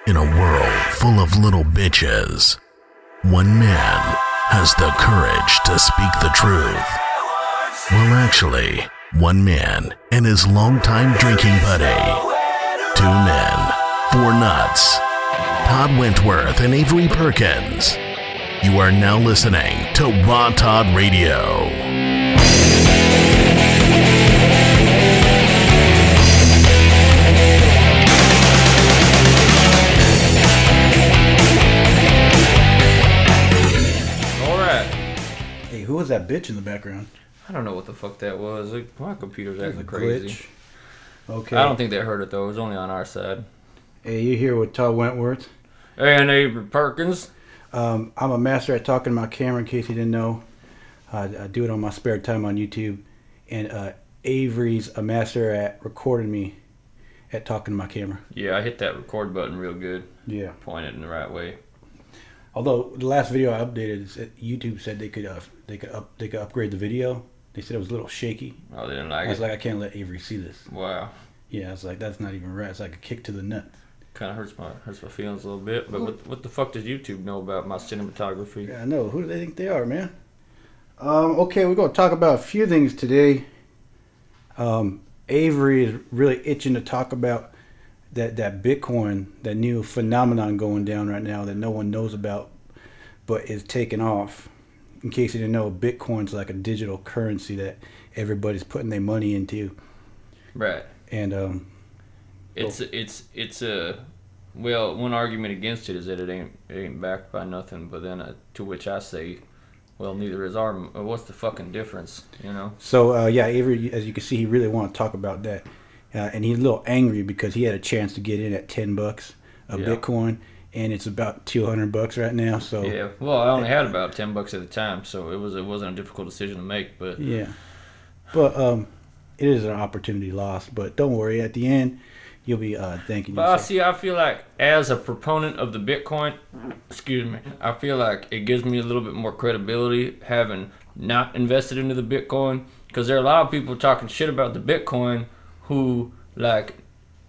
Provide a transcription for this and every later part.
In a world full of little bitches, one man has the courage to speak the truth. Well, actually, one man and his longtime drinking buddy. Two men, four nuts. Todd Wentworth and Avery Perkins. You are now listening to Raw Todd Radio. Who was that bitch in the background? I don't know what the fuck that was. My computer's acting crazy. Glitch. Okay. I don't think they heard it though. It was only on our side. Hey, you here with Todd Wentworth? And Avery Perkins. I'm a master at talking to my camera, in case you didn't know. I do it on my spare time on YouTube. And Avery's a master at recording me at talking to my camera. Yeah, I hit that record button real good. Yeah. Point it in the right way. Although the last video I updated, YouTube said they could upgrade the video. They said it was a little shaky. Oh, they didn't like it? I was like, I can't let Avery see this. Wow. Yeah, I was like, that's not even right. It's like a kick to the nuts. Kind of hurts my feelings a little bit. But what the fuck does YouTube know about my cinematography? Yeah, I know. Who do they think they are, man? Okay, we're going to talk about a few things today. Avery is really itching to talk about that Bitcoin, that new phenomenon going down right now that no one knows about, but is taking off. In case you didn't know, Bitcoin's like a digital currency that everybody's putting their money into. Right. And it's a well, one argument against it is that it ain't backed by nothing. But then to which I say, well, neither is our. What's the fucking difference? You know. So yeah, Avery, as you can see, he really want to talk about that. And he's a little angry because he had a chance to get in at $10 Bitcoin, and it's about $200 right now. So yeah, well, I only had about $10 at the time, so it wasn't a difficult decision to make. But yeah, but it is an opportunity lost. But don't worry, at the end, you'll be thanking yourself. But see, I feel like as a proponent of the Bitcoin, I feel like it gives me a little bit more credibility having not invested into the Bitcoin, because there are a lot of people talking shit about the Bitcoin who like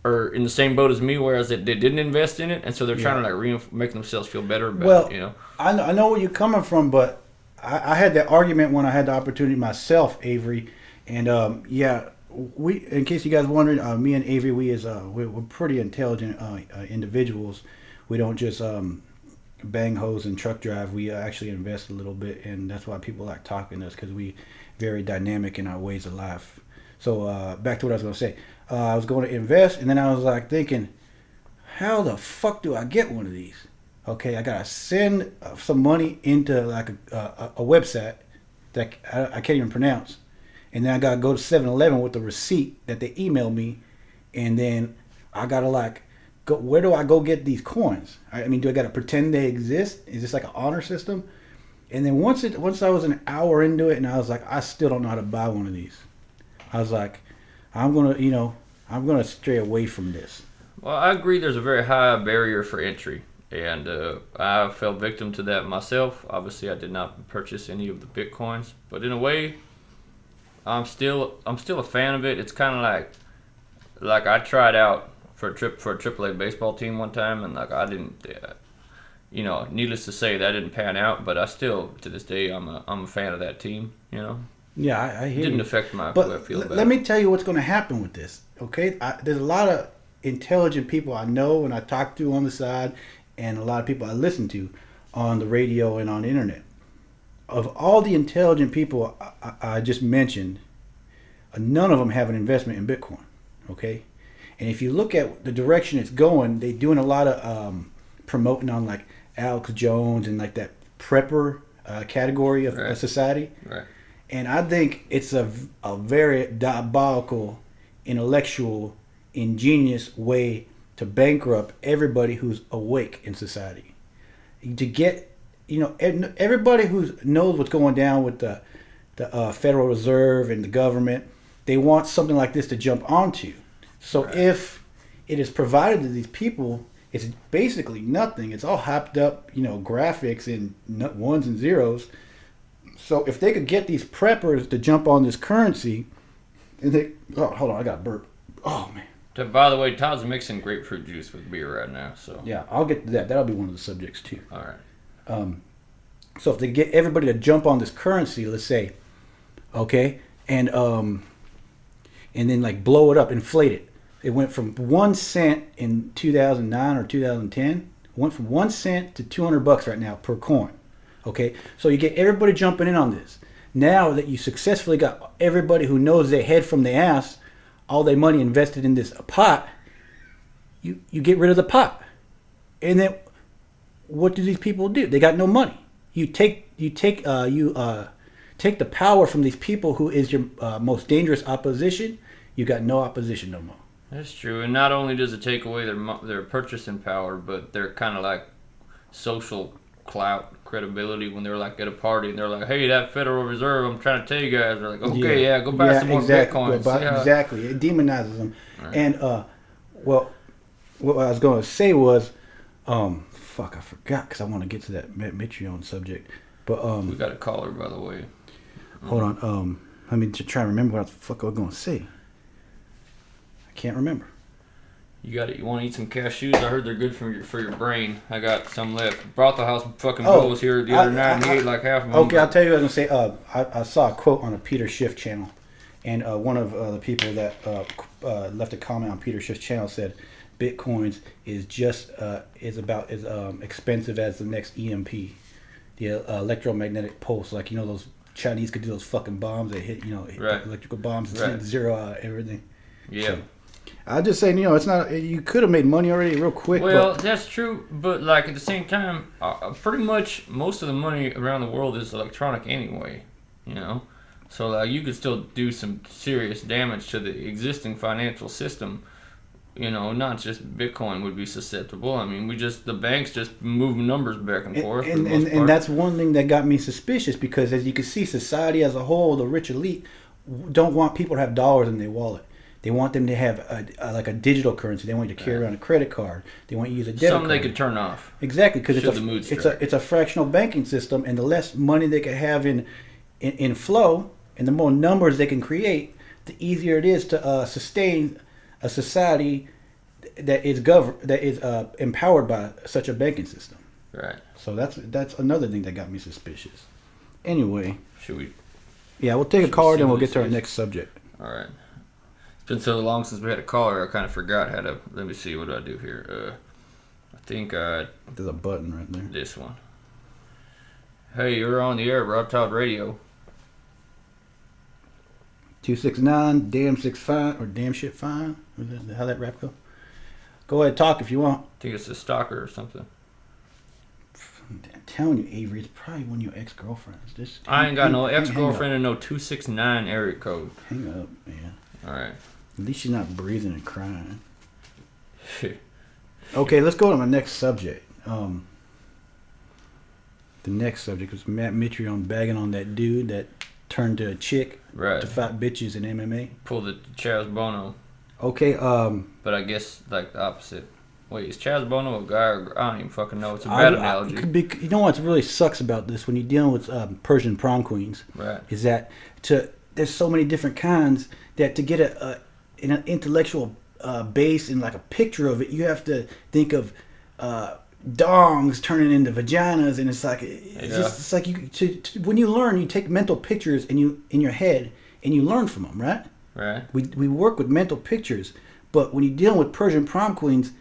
are in the same boat as me, whereas they didn't invest in it, and so they're trying to like make themselves feel better about it, you know. I know where you're coming from, but I had that argument when I had the opportunity myself, Avery, and we, in case you guys are wondering, me and Avery, we're pretty intelligent individuals. We don't just bang hoes and truck drive. We actually invest a little bit, and that's why people like talking to us, because we very dynamic in our ways of life. So back to what I was going to say. I was going to invest, and then I was like thinking, how the fuck do I get one of these? Okay, I got to send some money into like a website that I can't even pronounce. And then I got to go to 7-Eleven with the receipt that they emailed me. And then I got to like, where do I go get these coins? I mean, do I got to pretend they exist? Is this like an honor system? And then once I was an hour into it, and I was like, I still don't know how to buy one of these. I was like, I'm gonna stray away from this. Well, I agree. There's a very high barrier for entry, and I fell victim to that myself. Obviously, I did not purchase any of the Bitcoins, but in a way, I'm still a fan of it. It's kind of like I tried out for a AAA baseball team one time, and like I didn't, needless to say, that didn't pan out. But I still, to this day, I'm a fan of that team. You know. Yeah, I hear you. It didn't affect my way I feel about it. Let me tell you what's going to happen with this, okay? There's a lot of intelligent people I know and I talk to on the side, and a lot of people I listen to on the radio and on the internet. Of all the intelligent people I just mentioned, none of them have an investment in Bitcoin, okay? And if you look at the direction it's going, they're doing a lot of promoting on like Alex Jones and like that prepper category of society. Right. And I think it's a very diabolical, intellectual, ingenious way to bankrupt everybody who's awake in society. To get, everybody who knows what's going down with the Federal Reserve and the government, they want something like this to jump onto. So if it is provided to these people, it's basically nothing. It's all hopped up, graphics and ones and zeros. So if they could get these preppers to jump on this currency, and hold on, I got a burp. Oh man, By the way, Todd's mixing grapefruit juice with beer right now. So Yeah, I'll get to that. That'll be one of the subjects too. all right. So if they get everybody to jump on this currency, let's say, okay, and then like blow it up, inflate it. It went from 1 cent in 2009 or 2010. Went from 1 cent to $200 right now per coin. Okay, so you get everybody jumping in on this. Now that you successfully got everybody who knows their head from their ass, all their money invested in this pot, you get rid of the pot, and then what do these people do? They got no money. You take the power from these people who is your most dangerous opposition. You got no opposition no more. That's true, and not only does it take away their purchasing power, but they're kind of like social clout, credibility when they're like at a party and they're like, "Hey, that Federal Reserve, I'm trying to tell you guys." They're like, "Okay, yeah, go buy some more Bitcoins." Exactly, it demonizes them. Right. And well, what I was going to say was, fuck, I forgot because I want to get to that Mitrione subject. But we got a caller, by the way. Hold on. Let me try to remember what the fuck I was going to say. I can't remember. You got it. You want to eat some cashews? I heard they're good for your brain. I got some left. Brought the house fucking Bill was here the other night and he ate like half of them. Okay, I'll tell you what I was going to say. I saw a quote on a Peter Schiff channel, and one of the people that left a comment on Peter Schiff's channel said, "Bitcoins is just is about as expensive as the next EMP, the electromagnetic pulse. Like those Chinese could do those fucking bombs. They hit right. electrical bombs and Right. zero out everything." Yeah. So, I just saying, it's not. You could have made money already real quick. Well, that's true, but like at the same time, pretty much most of the money around the world is electronic anyway. So like you could still do some serious damage to the existing financial system. Not just Bitcoin would be susceptible. I mean, the banks just move numbers back and forth. And that's one thing that got me suspicious because, as you can see, society as a whole, the rich elite, don't want people to have dollars in their wallet. They want them to have a digital currency. They want you to carry around a credit card. They want you to use a debit Something card. they could turn off. Exactly, because it's a fractional banking system, and the less money they can have in flow, and the more numbers they can create, the easier it is to sustain a society that is empowered by such a banking system. Right. So that's another thing that got me suspicious. Anyway, Should we? Yeah, we'll take a card and we'll get to our next subject. All right. It's been so long since we had a caller, I kind of forgot how to. Let me see. What do I do here? I think There's a button right there. this one. Hey, you're on the air, Rob Todd Radio. 269, damn 65, or damn shit fine. How that rap go? Go ahead, talk if you want. I think it's a stalker or something. I'm telling you, Avery, it's probably one of your ex-girlfriends. I ain't got no ex-girlfriend and no 269 area code. Hang up, man. All right. At least she's not breathing and crying. Okay, let's go to my next subject. The next subject was Matt Mitrione bagging on that dude that turned to a chick Right. to fight bitches in MMA. Pull the Chaz Bono. Okay, But I guess like the opposite. Wait, is Chaz Bono a guy or I don't even fucking know. It's a bad analogy. You know what really sucks about this when you're dealing with Persian prom queens? Right. Is that there's so many different kinds that to get an intellectual base and like a picture of it, you have to think of dongs turning into vaginas, and it's like it's like when you learn, you take mental pictures and you in your head and you learn from them, right? Right. We work with mental pictures, but when you're dealing with Persian prom queens,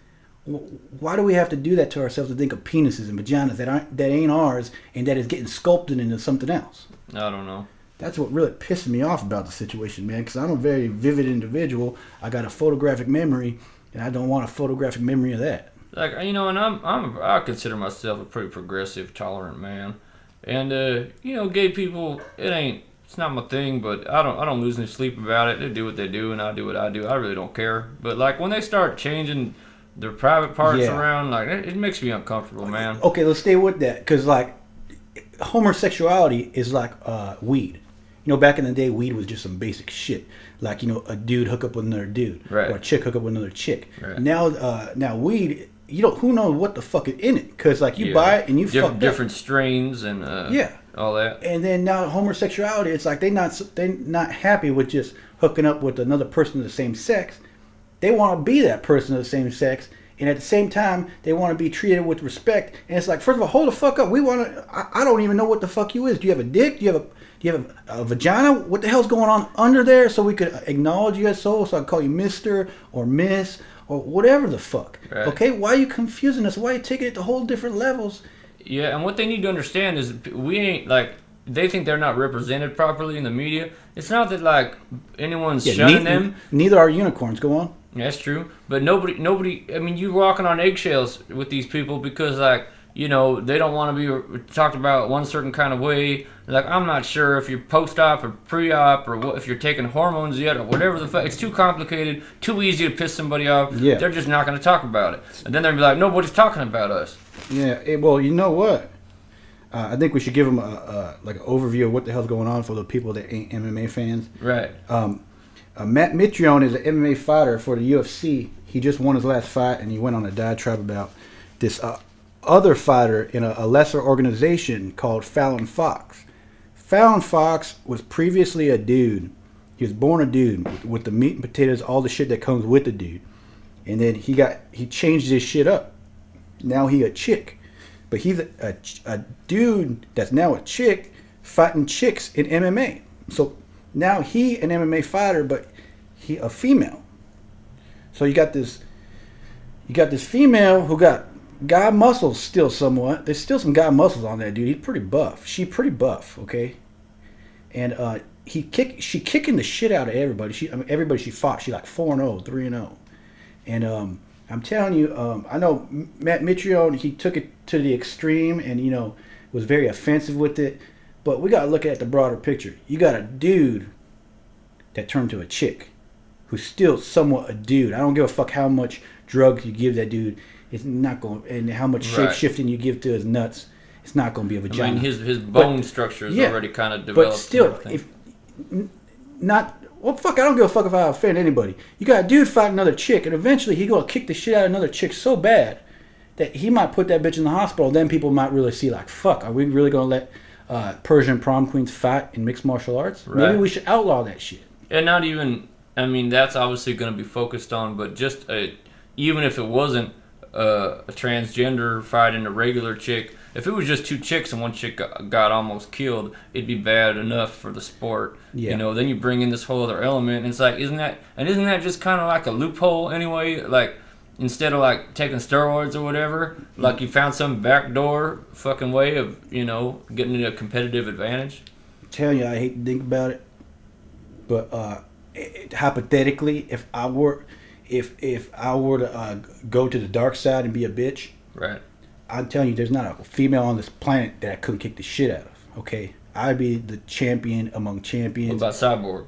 why do we have to do that to ourselves to think of penises and vaginas that ain't ours and that is getting sculpted into something else? I don't know. That's what really pissed me off about the situation, man, because I'm a very vivid individual. I got a photographic memory, and I don't want a photographic memory of that. Like, and I consider myself a pretty progressive, tolerant man, and gay people, it's not my thing, but I don't lose any sleep about it. They do what they do, and I do what I do. I really don't care. But like when they start changing their private parts around, like it makes me uncomfortable, man. Okay, let's stay with that, because like homosexuality is like weed. Back in the day, weed was just some basic shit. Like, a dude hook up with another dude. Right. Or a chick hook up with another chick. Right. Now weed, who knows what the fuck is in it? Because, like, you buy it and you fuck up. Different strains and all that. And then now homosexuality, it's like they not happy with just hooking up with another person of the same sex. they want to be that person of the same sex, and at the same time, they want to be treated with respect. And it's like, first of all, hold the fuck up. We want to. I don't even know what the fuck you is. Do you have a dick? Do you have a vagina? What the hell's going on under there? So we could acknowledge you as so. So I call you Mister or Miss or whatever the fuck. Right. Okay, why are you confusing us? Why are you taking it to whole different levels? Yeah, and what they need to understand is we ain't like. They think they're not represented properly in the media. It's not that like anyone's shunning them. Neither are unicorns. Go on. That's true, but nobody. I mean, you're walking on eggshells with these people because, like, you know, they don't want to be talked about one certain kind of way. Like, I'm not sure if you're post-op or pre-op or what, if you're taking hormones yet or whatever the fuck. It's too complicated, too easy to piss somebody off. Yeah. They're just not going to talk about it, and then they'll be like, nobody's talking about us. Yeah. Well, you know what? I think we should give them like an overview of what the hell's going on for the people that ain't MMA fans. Right. Matt Mitrione is an MMA fighter for the UFC. He just won his last fight, and he went on a diatribe about this other fighter in a lesser organization called Fallon Fox. Fallon Fox was previously a dude. He was born a dude with the meat and potatoes, all the shit that comes with the dude. And then he changed his shit up. Now he a chick. But he's a dude that's now a chick fighting chicks in MMA. So now he an MMA fighter, but he a female. So you got this female who got guy muscles still somewhat. There's still some guy muscles on that dude. He's pretty buff. She pretty buff, okay? And she kicking the shit out of everybody. Everybody she fought, she like 4-0, 3-0. And I'm telling you, I know Matt Mitrione, he took it to the extreme and, you know, was very offensive with it. But we got to look at the broader picture. You got a dude that turned to a chick who's still somewhat a dude. I don't give a fuck how much drugs you give that dude. It's not going, and how much shape shifting you give to his nuts. It's not going to be a vagina. I mean, his bone structure is already kind of developed. But still, well, fuck, I don't give a fuck if I offend anybody. You got a dude fighting another chick, and eventually he going to kick the shit out of another chick so bad that he might put that bitch in the hospital. Then people might really see, like, fuck, are we really going to let Persian prom queens fight in mixed martial arts? Right. Maybe we should outlaw that shit. And not even, I mean, that's obviously going to be focused on, but just even if it wasn't a transgender fighting a regular chick, if it was just two chicks and one chick got almost killed, it'd be bad enough for the sport. Yeah. You know, then you bring in this whole other element, and it's like, isn't that just kind of like a loophole anyway? Like, instead of like taking steroids or whatever, like you found some backdoor fucking way of, you know, getting a competitive advantage. I'm telling you, I hate to think about it, but hypothetically, if I were to go to the dark side and be a bitch, right? I'm telling you, there's not a female on this planet that I couldn't kick the shit out of. Okay, I'd be the champion among champions. What about Cyborg?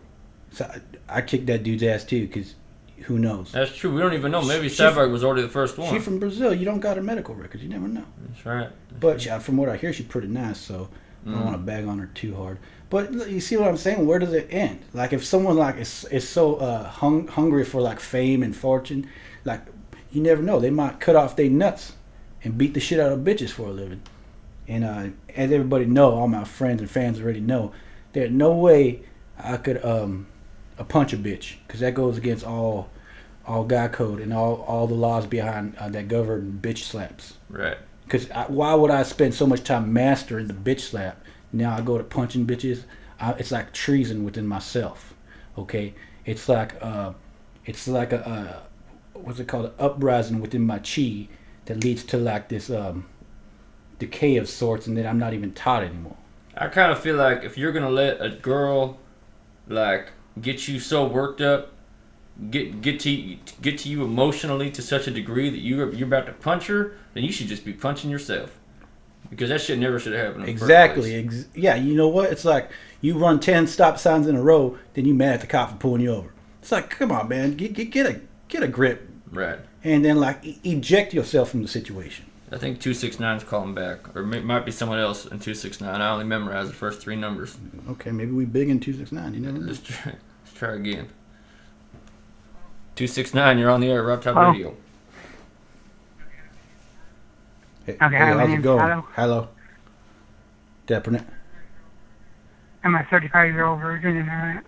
So I kicked that dude's ass too, because who knows? That's true. We don't even know. Maybe Cyborg was already the first one. She's from Brazil. You don't got her medical records. You never know. That's right. But from what I hear, she's pretty nice. So I don't want to bag on her too hard. But you see what I'm saying? Where does it end? Like if someone like is so hungry for like fame and fortune, like you never know. They might cut off their nuts and beat the shit out of bitches for a living. And as everybody know, all my friends and fans already know, there's no way I could punch a bitch, because that goes against all guy code and all the laws behind that govern bitch slaps. Right. Because why would I spend so much time mastering the bitch slap? Now I go to punching bitches. It's like treason within myself. Okay, it's like a what's it called? An uprising within my chi that leads to like this decay of sorts, and then I'm not even taught anymore. I kind of feel like if you're gonna let a girl like get you so worked up, get to you emotionally to such a degree that you're about to punch her, then you should just be punching yourself, because that shit never should have happened. Exactly. Yeah. You know what? It's like you run 10 stop signs in a row, then you mad at the cop for pulling you over. It's like, come on, man, get a grip. Right. And then like eject yourself from the situation. I think 269's calling back, or it might be someone else in 269. I only memorized the first three numbers. Okay, maybe we big in 269. You never know. Let's try again. 269, you're on the air, Rob Top Radio. Hey, how's it going? Hello. Definite. I'm a 35-year-old virgin, and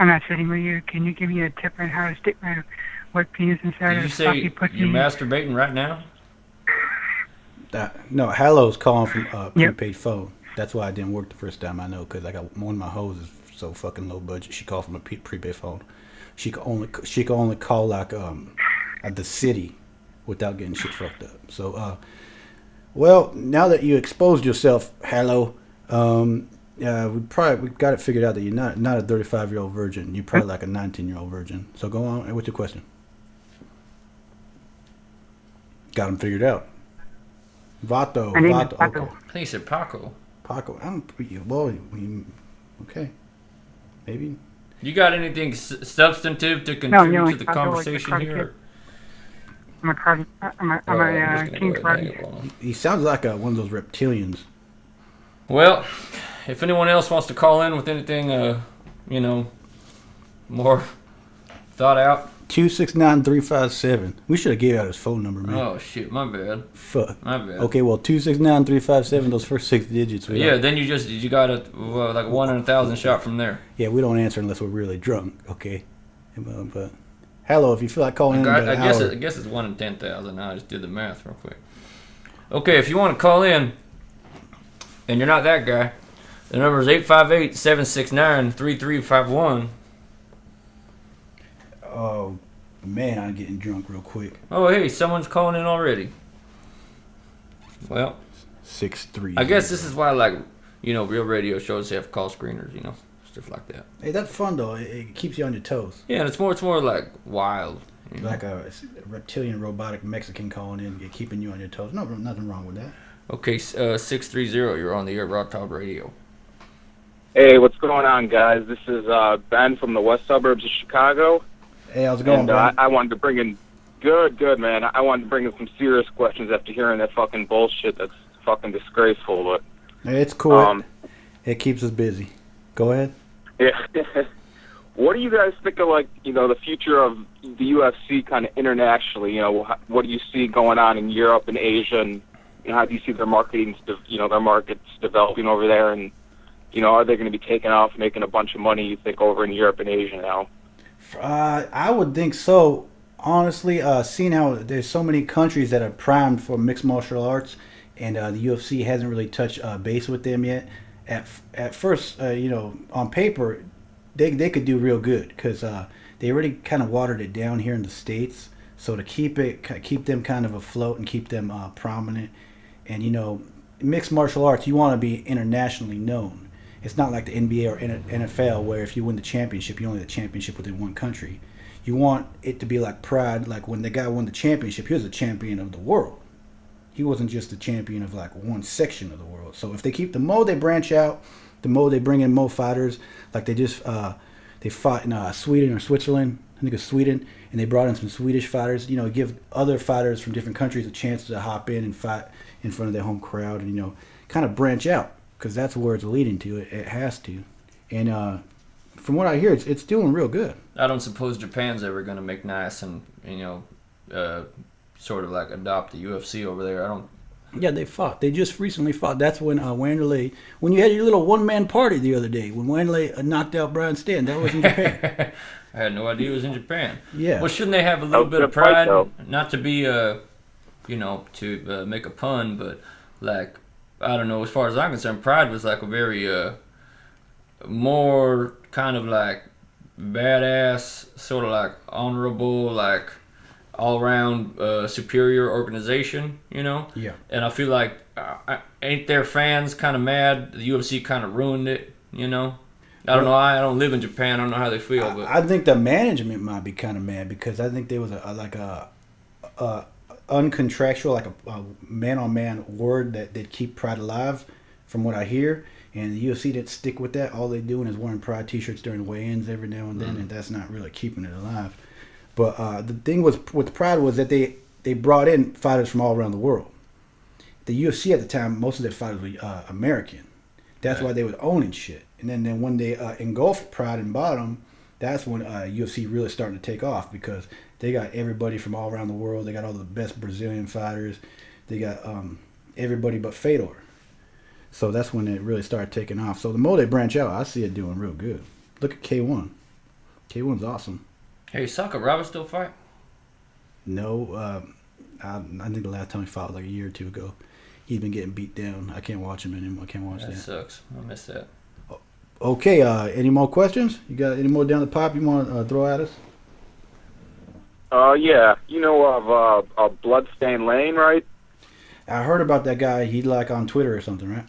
I'm not sitting with you. Can you give me a tip on how to stick my what penis inside Did of you the say coffee pussy. you're masturbating right now? No, Hallow's calling from Yep. prepaid phone. That's why I didn't work the first time. I know because I got one of my hoes is so fucking low budget. She called from a prepaid phone. She could only call like at the city without getting shit fucked up. So well, now that you exposed yourself, Hallow, we got it figured out that you're not a 35-year-old virgin. You're probably like a 19-year-old virgin. So go on. What's your question? Got them figured out. Vato. My name is Paco. Okay. I think you said Paco. Paco. Well, okay. Maybe. You got anything substantive to No, contribute to the Paco, like the conversation karate here? kid. I'm a king go ahead and karate. hang on. He sounds like one of those reptilians. Well, if anyone else wants to call in with anything, more thought out. 269-357. We should have gave out his phone number, man. Oh shit, my bad. Fuck. My bad. Okay, well, 269-357. Those first 6 digits. Yeah, then you got a like 1 in 1,000 shot from there. Yeah, we don't answer unless we're really drunk. Okay. But hello, if you feel like calling in, I guess it's 1 in 10,000. I just did the math real quick. Okay, if you want to call in, and you're not that guy, the number is 858-769-3351. Oh man, I'm getting drunk real quick. Oh, hey, someone's calling in already. Well, 6-3. I guess this is why, real radio shows have call screeners, stuff like that. Hey, that's fun though. It keeps you on your toes. Yeah, and it's more like wild. Like a reptilian, robotic Mexican calling in, keeping you on your toes. No, nothing wrong with that. Okay, 630, you're on the air, Raw Talk Radio. Hey, what's going on, guys? This is Ben from the west suburbs of Chicago. Hey, how's it going, And bro? I wanted to bring in... Good, man. I wanted to bring in some serious questions after hearing that fucking bullshit that's fucking disgraceful, but... Hey, it's cool. It keeps us busy. Go ahead. Yeah. What do you guys think of, the future of the UFC kind of internationally? What do you see going on in Europe and Asia, and how do you see their markets developing over there, and, are they going to be taking off, making a bunch of money, you think, over in Europe and Asia now? I would think so. Honestly, seeing how there's so many countries that are primed for mixed martial arts, and the UFC hasn't really touched base with them yet. At first, on paper, they could do real good because they already kind of watered it down here in the States. So to keep them kind of afloat and keep them prominent, and mixed martial arts, you want to be internationally known. It's not like the NBA or NFL where if you win the championship, you only the championship within one country. You want it to be like pride, like when the guy won the championship, he was a champion of the world. He wasn't just a champion of like one section of the world. So if they keep the more they branch out, the more they bring in more fighters. Like they just they fought in Sweden or Switzerland, I think it's Sweden, and they brought in some Swedish fighters. Give other fighters from different countries a chance to hop in and fight in front of their home crowd, and kind of branch out. Because that's where it's leading to. It has to. And from what I hear, it's doing real good. I don't suppose Japan's ever going to make nice and, sort of like adopt the UFC over there. I don't... Yeah, they fought. They just recently fought. That's when Wanderlei... When you had your little one-man party the other day, when Wanderlei knocked out Brian Stann, that was in Japan. I had no idea it was in Japan. Yeah. Well, shouldn't they have a little bit of pride? Not to be, to make a pun, but, I don't know, as far as I'm concerned, pride was like a very, more kind of like badass, sort of like honorable, like all-around superior organization, Yeah. And I feel like, ain't their fans kind of mad? The UFC kind of ruined it, I don't know. I don't live in Japan. I don't know how they feel. But I think the management might be kind of mad because I think there was a uncontractual, like a man-on-man word that keep pride alive, from what I hear. And the UFC didn't stick with that. All they're doing is wearing pride T-shirts during weigh-ins every now and then, and that's not really keeping it alive. But the thing with pride was that they brought in fighters from all around the world. The UFC at the time, most of their fighters were American. That's why they were owning shit. And then when they engulfed pride and bottom, that's when UFC really started to take off because they got everybody from all around the world. They got all the best Brazilian fighters. They got everybody but Fedor. So that's when it really started taking off. So the more they branch out, I see it doing real good. Look at K1. K1's awesome. hey, Sakuraba still fight? No, I think the last time he fought was like a year or two ago. He's been getting beat down. I can't watch him anymore. I can't watch that. That sucks. I miss that. Okay, any more questions? You got any more down the pipe you want to throw at us? Yeah. You know of Bloodstained Lane, right? I heard about that guy. He like on Twitter or something, right?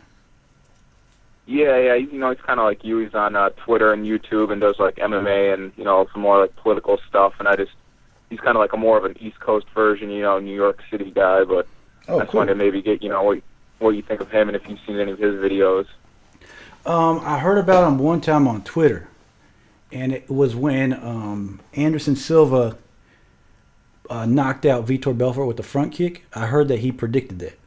Yeah. You know, he's kind of like you. He's on Twitter and YouTube and does like MMA and you know some more like political stuff. And he's kind of like a more of an East Coast version, you know, New York City guy. But I just wanted to maybe get you know what you think of him and if you've seen any of his videos. I heard about him one time on Twitter, and it was when Anderson Silva knocked out Vitor Belfort with the front kick. I heard that he predicted that.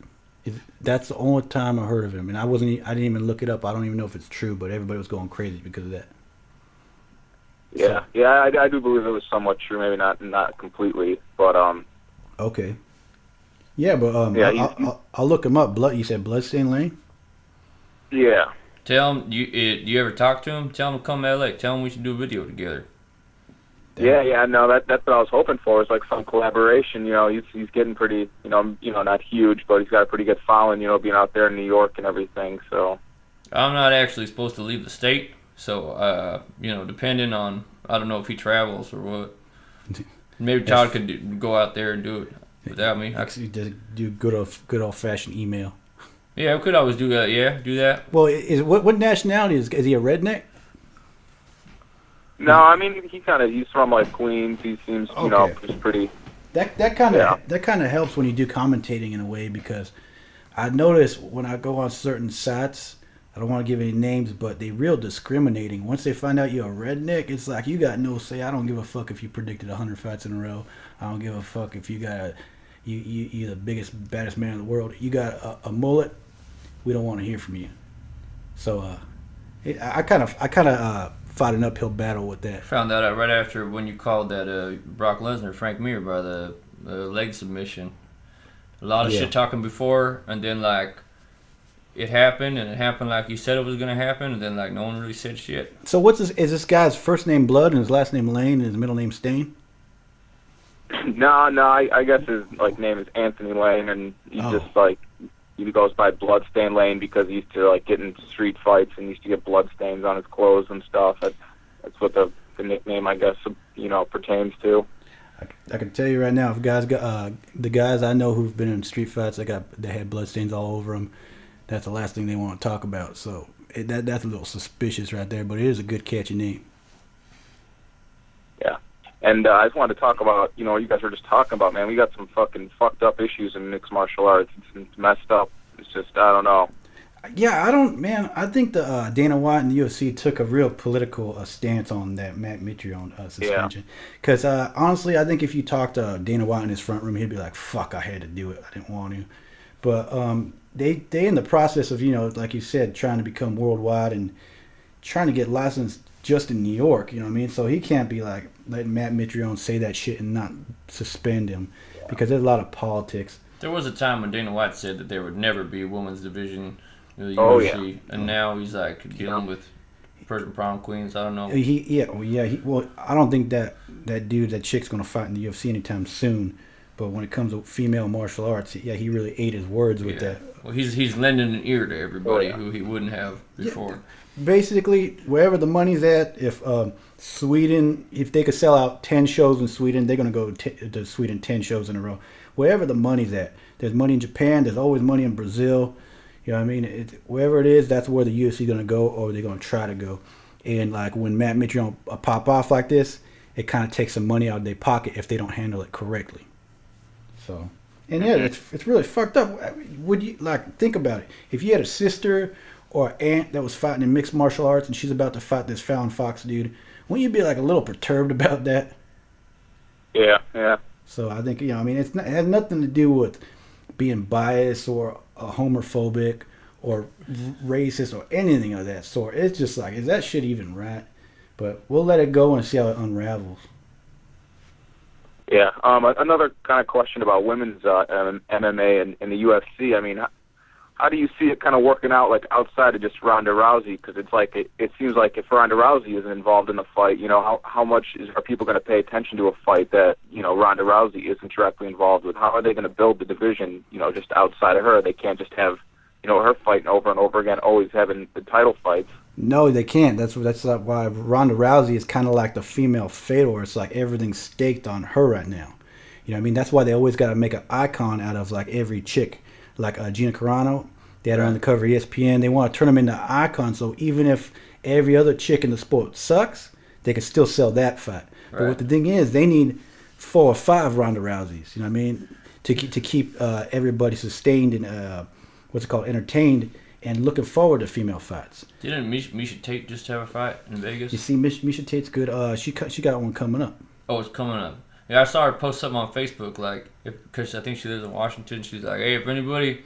That's the only time I heard of him, and I didn't even look it up. I don't even know if it's true, but everybody was going crazy because of that. Yeah, I do believe it was somewhat true. Maybe not completely, but Okay. Yeah, but yeah, I'll look him up. You said Bloodstained Lane? Yeah. Tell him, you ever talk to him? Tell him to come to LA. Tell him we should do a video together. Yeah. No, that's what I was hoping for. Is like some collaboration. You know, he's getting pretty. You know, not huge, but he's got a pretty good following. You know, being out there in New York and everything. So. I'm not actually supposed to leave the state, so you know, depending on, I don't know if he travels or what. Maybe Todd could go out there and do it without me. I could just do good old fashioned email. Yeah, we could always do that. Yeah, do that. Well, what nationality is he a redneck? No, I mean he's from like Queens. He seems you know just pretty. That kind of helps when you do commentating in a way, because I notice when I go on certain sites, I don't want to give any names, but they real discriminating. Once they find out you're a redneck, it's like you got no say. I don't give a fuck if you predicted 100 fights in a row. I don't give a fuck if you got you're the biggest baddest man in the world. You got a mullet. We don't want to hear from you. So I kind of fought an uphill battle with that. Found that out right after when you called that Brock Lesnar, Frank Mir by the leg submission. A lot of shit talking before, and then like it happened, and it happened like you said it was gonna happen, and then like no one really said shit. So is this guy's first name Blood and his last name Lane and his middle name Stain? No, I guess his like name is Anthony Lane, and he's just like he goes by Bloodstained Lane because he used to like get in street fights and used to get blood stains on his clothes and stuff. That's what the nickname, I guess, you know, pertains to. I can tell you right now, if guys got the guys I know who've been in street fights, they had blood stains all over them. That's the last thing they want to talk about. So that's a little suspicious right there, but it is a good catchy name. Yeah. And I just wanted to talk about, you know, you guys were just talking about, man, we got some fucking fucked up issues in mixed martial arts. It's messed up. It's just, I don't know. Yeah, I think the Dana White and the UFC took a real political stance on that Matt Mitrione suspension. Because honestly, I think if you talk to Dana White in his front room, he'd be like, fuck, I had to do it. I didn't want to. But they in the process of, you know, like you said, trying to become worldwide and trying to get licensed just in New York, you know what I mean? So he can't be like letting Matt Mitrione say that shit and not suspend him, because there's a lot of politics. There was a time when Dana White said that there would never be a women's division in the UFC, and now he's like dealing with Persian prom queens. I don't know. I don't think that chick's gonna fight in the UFC anytime soon. But when it comes to female martial arts, he really ate his words with that. Well, he's lending an ear to everybody who he wouldn't have before. Yeah. Basically, wherever the money's at, if Sweden, if they could sell out 10 shows in Sweden, they're going to go to Sweden 10 shows in a row. Wherever the money's at. There's money in Japan. There's always money in Brazil. You know what I mean? Wherever it is, that's where the UFC is going to go, or they're going to try to go. And like when Matt Mitrione pop off like this, it kind of takes some money out of their pocket if they don't handle it correctly. So, and yeah, it's really fucked up. Would you think about it? If you had a sister or aunt that was fighting in mixed martial arts and she's about to fight this Fallon Fox dude, wouldn't you be like a little perturbed about that? Yeah. So I think, you know, I mean, it has nothing to do with being biased or homophobic or racist or anything of that sort. It's just like, is that shit even right? But we'll let it go and see how it unravels. Yeah. Another kind of question about women's MMA and the UFC. I mean, how do you see it kind of working out, like outside of just Ronda Rousey? Because it's like it seems like if Ronda Rousey isn't involved in the fight, how much are people going to pay attention to a fight that Ronda Rousey isn't directly involved with? How are they going to build the division? Just outside of her, they can't just have her fighting over and over again, always having the title fights. No, they can't. That's why Ronda Rousey is kind of like the female Fedor. It's like everything's staked on her right now. You know what I mean? That's why they always got to make an icon out of like every chick. Like Gina Carano, they had her on the cover of ESPN. They want to turn them into icons. So even if every other chick in the sport sucks, they can still sell that fight. Right. But what the thing is, they need 4 or 5 Ronda Rouseys. You know what I mean? To keep everybody sustained and entertained and looking forward to female fights. Didn't Misha Tate just have a fight in Vegas? You see, Misha Tate's good. She got one coming up. Oh, it's coming up. Yeah, I saw her post something on Facebook, like, because I think she lives in Washington. She's like, hey, if anybody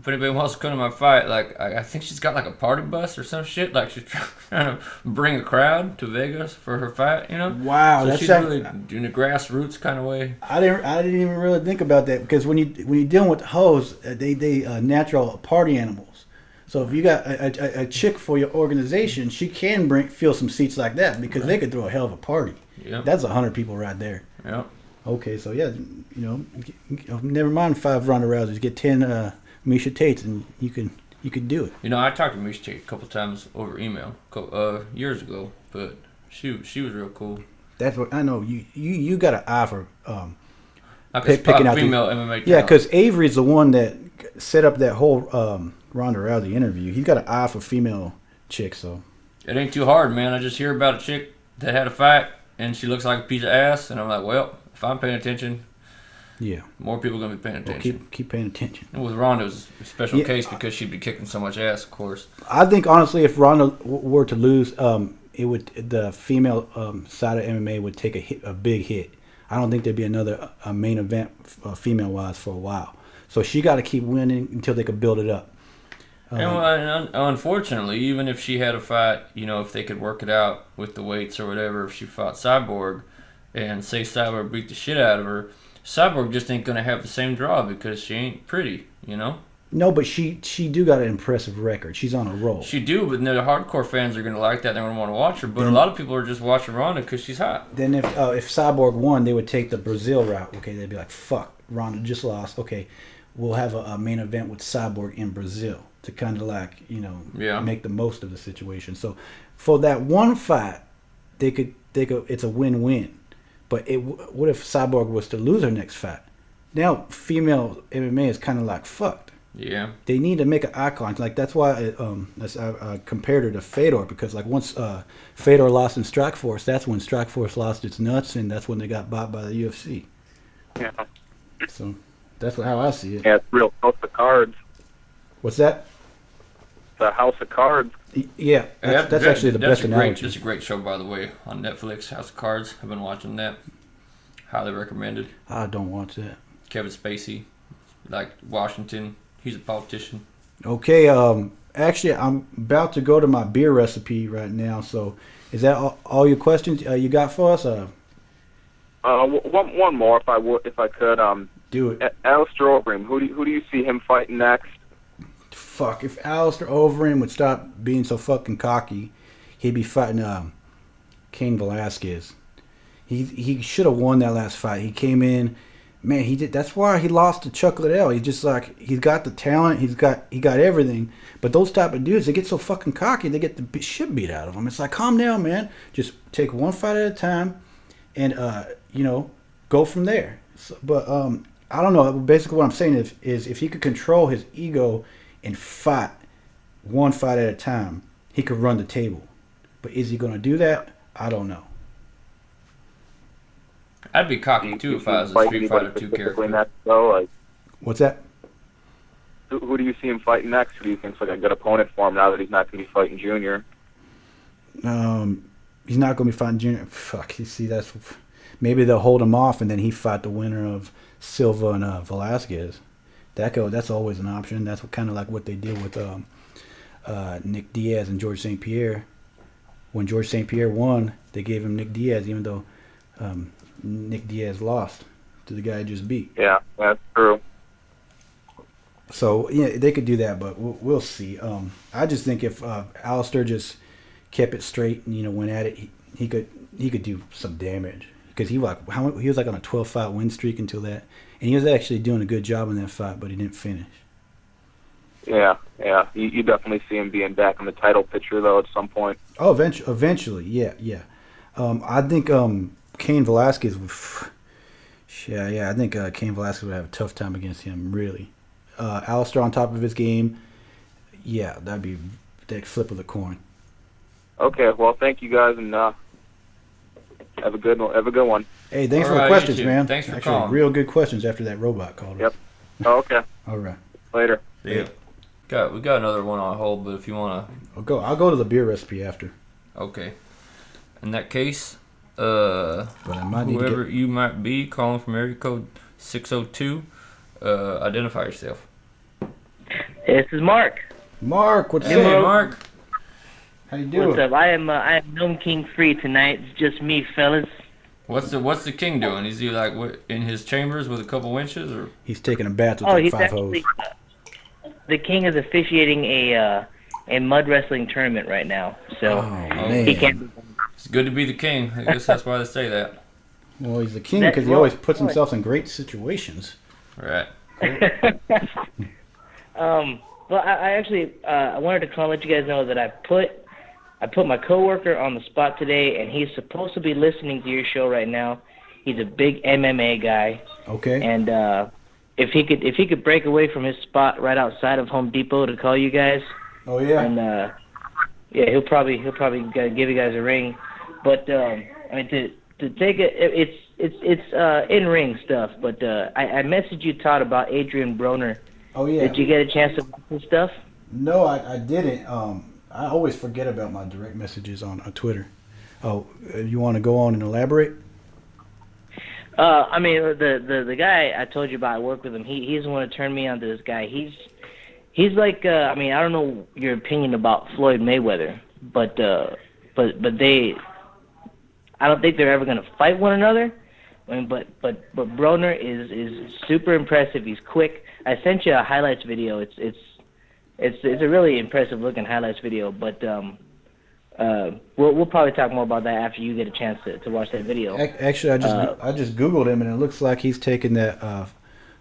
wants to come to my fight, like, I think she's got like a party bus or some shit. Like, she's trying to bring a crowd to Vegas for her fight. Wow, so that's she's really doing a grassroots kind of way. I didn't even really think about that, because when you're dealing with hoes, they natural party animals. So if you got a chick for your organization, she can fill some seats like that, because they could throw a hell of a party. Yep. That's 100 people right there. Yeah. Okay, so yeah, never mind 5 Ronda Rouseys, get 10 Misha Tates, and you could do it. I talked to Misha Tate a couple times over email, years ago, but she was real cool. That's what I know. You got an eye for picking out female MMA. Yeah, because Avery's the one that set up that whole Ronda Rousey interview. He's got an eye for female chicks, so it ain't too hard, man. I just hear about a chick that had a fight and she looks like a piece of ass, and I'm like, well, if I'm paying attention, yeah, more people are gonna be paying attention. Well, keep paying attention. And with Ronda, it was a special case because she'd be kicking so much ass, of course. I think honestly, if Ronda were to lose, the female side of MMA would take a big hit. I don't think there'd be another main event female wise for a while. So she got to keep winning until they could build it up. And unfortunately, even if she had a fight, if they could work it out with the weights or whatever, if she fought Cyborg and say Cyborg beat the shit out of her, Cyborg just ain't going to have the same draw because she ain't pretty, No, but she do got an impressive record. She's on a roll. She do, but the hardcore fans are going to like that. They're going to want to watch her. But a lot of people are just watching Ronda because she's hot. Then if Cyborg won, they would take the Brazil route. Okay, they'd be like, fuck, Ronda just lost. Okay, we'll have a main event with Cyborg in Brazil to kind of like, make the most of the situation. So for that one fight, they could it's a win-win. But what if Cyborg was to lose her next fight? Now female MMA is kind of like fucked. Yeah. They need to make an icon. Like that's why I compared her to Fedor, because like once Fedor lost in Strikeforce, that's when Strikeforce lost its nuts, and that's when they got bought by the UFC. Yeah. So that's how I see it. Yeah, it's real House of Cards. What's that? The House of Cards. Yeah, that's actually the best analogy. That's a great show, by the way, on Netflix, House of Cards. I've been watching that. Highly recommended. I don't watch that. Kevin Spacey, like Washington. He's a politician. Okay, actually, I'm about to go to my beer recipe right now. So, is that all your questions you got for us? One more, if I could. Do it. Alistair Overeem. Who do you see him fighting next? Fuck, if Alistair Overeem would stop being so fucking cocky, he'd be fighting Cain Velasquez. He should have won that last fight. He came in. Man, he did. That's why he lost to Chuck Liddell. He's just like, he's got the talent. He got everything. But those type of dudes, they get so fucking cocky, they get the shit beat out of them. It's like, calm down, man. Just take one fight at a time, and go from there. So, but I don't know. Basically, what I'm saying is if he could control his ego and fight one fight at a time, he could run the table. But is he going to do that? I don't know. I'd be cocky too if I was a Street Fighter 2 character. Next, though, like, what's that? Who do you see him fighting next? Who do you think's like a good opponent for him now that he's not going to be fighting Junior? He's not going to be fighting Junior. Fuck, you see, that's maybe they'll hold him off and then he fight the winner of Silva and Velasquez. That's always an option. That's kind of like what they did with Nick Diaz and George St. Pierre. When George St. Pierre won, they gave him Nick Diaz, even though Nick Diaz lost to the guy he just beat. Yeah, that's true. So yeah, they could do that, but we'll see. I just think if Alistair just kept it straight and went at it, he could do some damage because he was like on a 12-fight win streak until that, and he was actually doing a good job in that fight, but he didn't finish. Yeah. You definitely see him being back in the title picture though at some point. Oh, eventually, yeah. I think Cain Velasquez would. I think Cain Velasquez would have a tough time against him. Really, Alistair on top of his game. Yeah, that'd be that flip of the coin. Okay, well, thank you guys, and have a good one. Hey, thanks All for the right, questions, you too. man. Thanks for Actually, calling. real good questions after that robot called. Yep. Oh, okay. All right. Later. Yeah. We got another one on hold, but if you wanna, I'll go to the beer recipe after. okay. In that case, But I might need to whoever you might be calling from area code 602, identify yourself. This is Mark. Mark, what's Hey, up? Mark. How you doing? What's up? I am Gnome King free tonight. It's just me, fellas. What's the king doing? Is he like in his chambers with a couple winches, or? He's taking a bath with Oh, like he's 5 hoes. actually the king is officiating a mud wrestling tournament right now, so Oh man. he can't. It's good to be the king. I guess that's why they say that. Well, he's the king That's because he right. always puts himself in great situations. Right. Well, I actually I wanted to call and let you guys know that I put my coworker on the spot today, and he's supposed to be listening to your show right now. He's a big MMA guy, Okay. and if he could break away from his spot right outside of Home Depot to call you guys, Oh yeah. and yeah, he'll probably give you guys a ring. But I mean, to take it, it's in ring stuff. But I messaged you, Todd, about Adrian Broner. Oh yeah. Did you get a chance to watch his stuff? No, I didn't. I always forget about my direct messages on Twitter. Oh, you want to go on and elaborate? I mean, the guy I told you about, I work with him. He's the one who turned me on to this guy. He's like, I mean, I don't know your opinion about Floyd Mayweather, but they, I don't think they're ever gonna fight one another. I mean, but Broner is super impressive. He's quick. I sent you a highlights video. It's a really impressive looking highlights video. But we'll probably talk more about that after you get a chance to watch that video. Actually, I just Googled him, and it looks like he's taking that